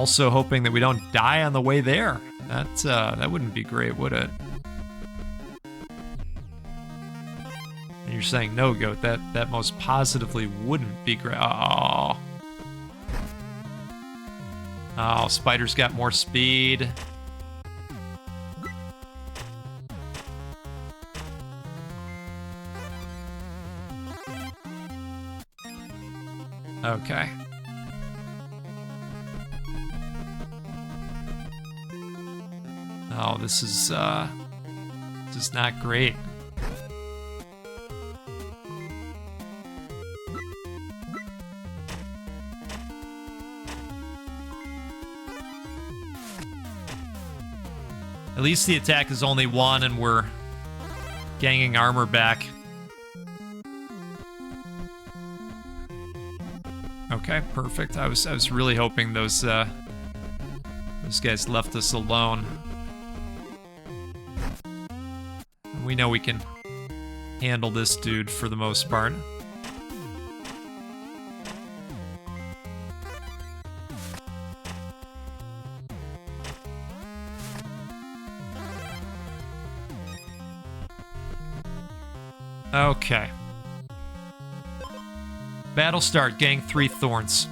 Also hoping that we don't die on the way there. That wouldn't be great, would it? And you're saying no, Goat. That most positively wouldn't be great. Oh. Oh, Spider's got more speed. Okay. Oh, this is not great. At least the attack is only 1 and we're gaining armor back. Okay, perfect. I was really hoping those guys left us alone. We know we can handle this dude for the most part. Okay. Battle start, gang 3 Thorns.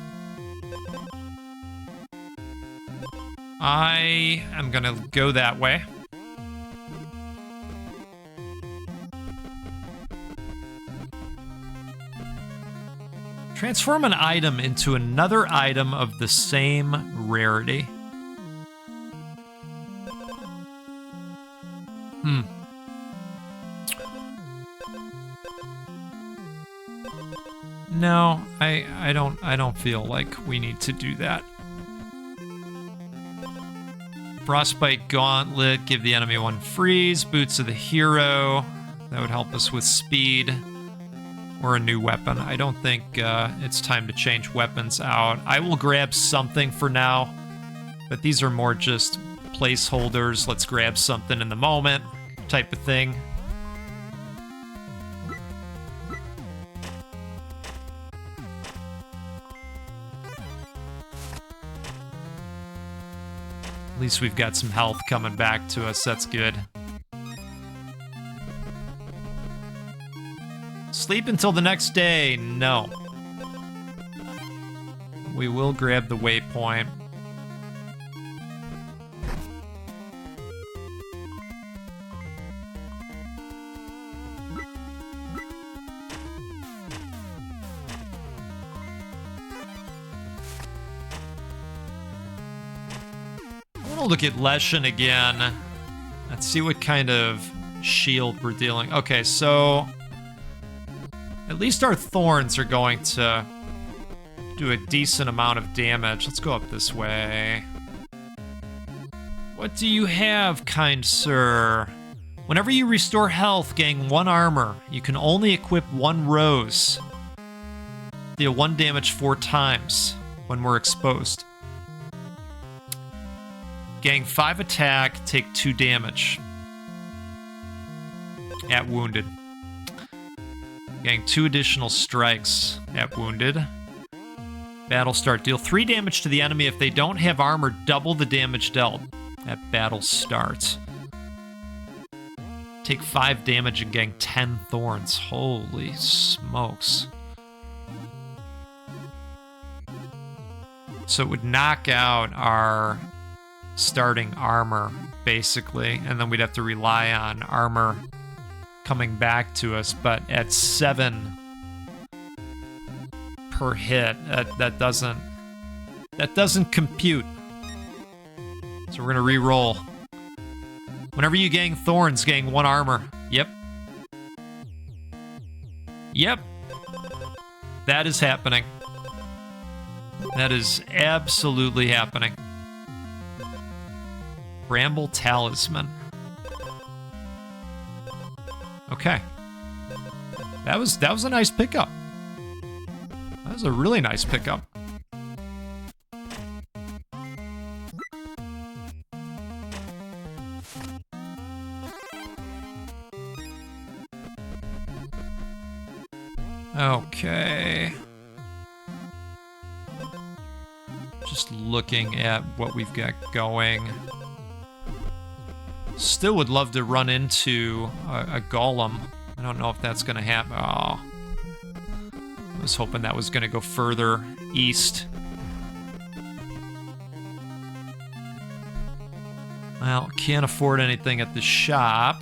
I am gonna go that way. Transform an item into another item of the same rarity. No, I don't feel like we need to do that. Frostbite Gauntlet, give the enemy 1 freeze. Boots of the Hero, that would help us with speed. Or a new weapon. I don't think it's time to change weapons out. I will grab something for now, but these are more just placeholders. Let's grab something in the moment type of thing. At least we've got some health coming back to us. That's good. Sleep until the next day. No. We will grab the waypoint. I want to look at Leshen again. Let's see what kind of shield we're dealing. Okay, so at least our Thorns are going to do a decent amount of damage. Let's go up this way. What do you have, kind sir? Whenever you restore health, gain 1 armor. You can only equip 1 rose. Deal 1 damage 4 times when we're exposed. Gain 5 attack, take 2 damage. At wounded. Gain 2 additional strikes at wounded. Battle start. Deal 3 damage to the enemy. If they don't have armor, double the damage dealt at battle start. Take 5 damage and gain 10 thorns. Holy smokes. So it would knock out our starting armor, basically, and then we'd have to rely on armor coming back to us, but at 7 per hit, that doesn't compute. So we're gonna re-roll. Whenever you gain thorns, gain 1 armor. Yep. Yep. That is happening. That is absolutely happening. Bramble Talisman. Okay. That was a nice pickup. That was a really nice pickup. Just looking at what we've got going. Still would love to run into a golem. I don't know if that's going to happen. Oh. I was hoping that was going to go further east. Well, can't afford anything at the shop.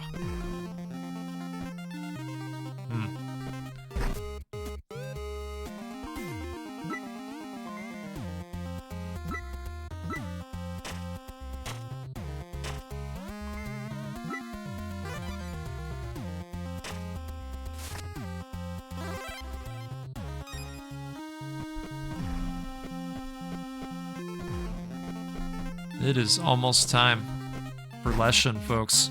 It is almost time for Leshen, folks.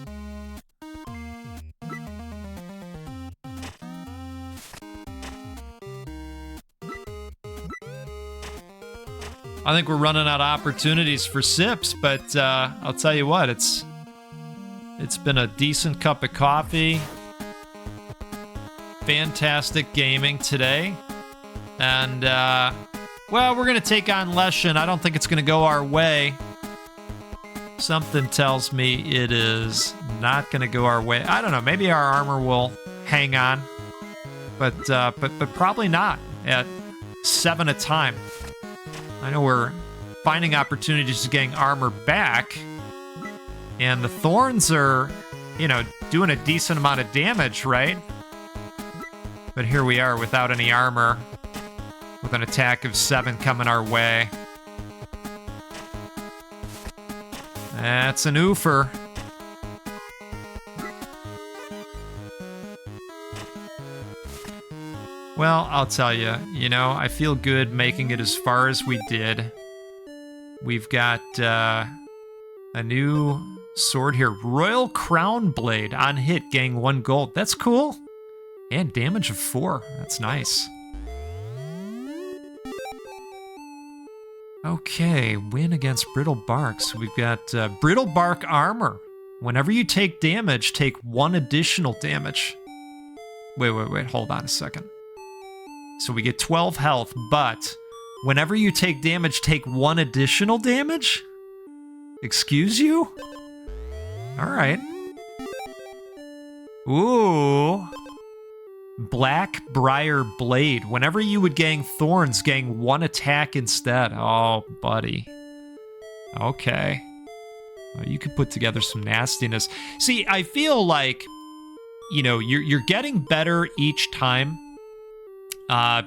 I think we're running out of opportunities for sips, but I'll tell you what, it's been a decent cup of coffee. Fantastic gaming today. And, well, we're going to take on Leshen. I don't think it's going to go our way. Something tells me it is not going to go our way. I don't know. Maybe our armor will hang on, but probably not at 7 a time. I know we're finding opportunities to getting armor back, and the Thorns are, you know, doing a decent amount of damage, right? But here we are without any armor, with an attack of 7 coming our way. That's an oofer. Well, I'll tell you, you know, I feel good making it as far as we did. We've got a new sword here. Royal Crown Blade. On hit, gain 1 gold. That's cool. And damage of 4. That's nice. Okay, win against Brittle Bark. So we've got Brittle Bark armor. Whenever you take damage, take 1 additional damage. Wait, hold on a second. So we get 12 health, but whenever you take damage, take 1 additional damage? Excuse you? Alright. Ooh. Black Briar Blade. Whenever you would gang Thorns, gang 1 attack instead. Oh, buddy. Okay. Well, you could put together some nastiness. See, I feel like, you know, you're getting better each time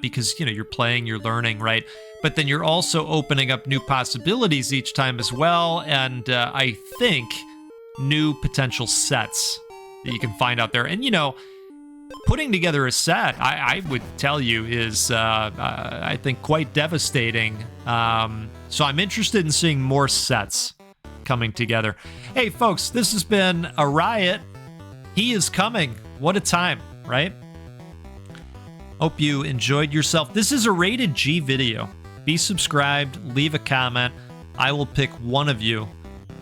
because, you know, you're playing, you're learning, right? But then you're also opening up new possibilities each time as well, and I think new potential sets that you can find out there. And, you know, putting together a set, I would tell you, is, I think, quite devastating. So I'm interested in seeing more sets coming together. Hey, folks, this has been a riot. He is coming. What a time, right? Hope you enjoyed yourself. This is a rated G video. Be subscribed, leave a comment. I will pick one of you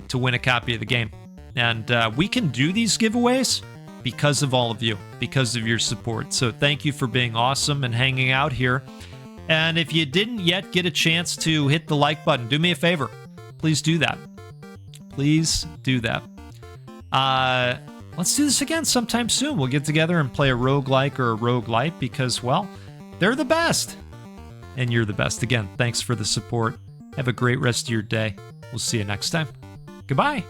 to win a copy of the game. And we can do these giveaways because of all of you, because of your support. So thank you for being awesome and hanging out here. And if you didn't yet get a chance to hit the like button, do me a favor. Please do that. Please do that. Let's do this again sometime soon. We'll get together and play a roguelike or a roguelite because, well, they're the best. And you're the best. Again, thanks for the support. Have a great rest of your day. We'll see you next time. Goodbye.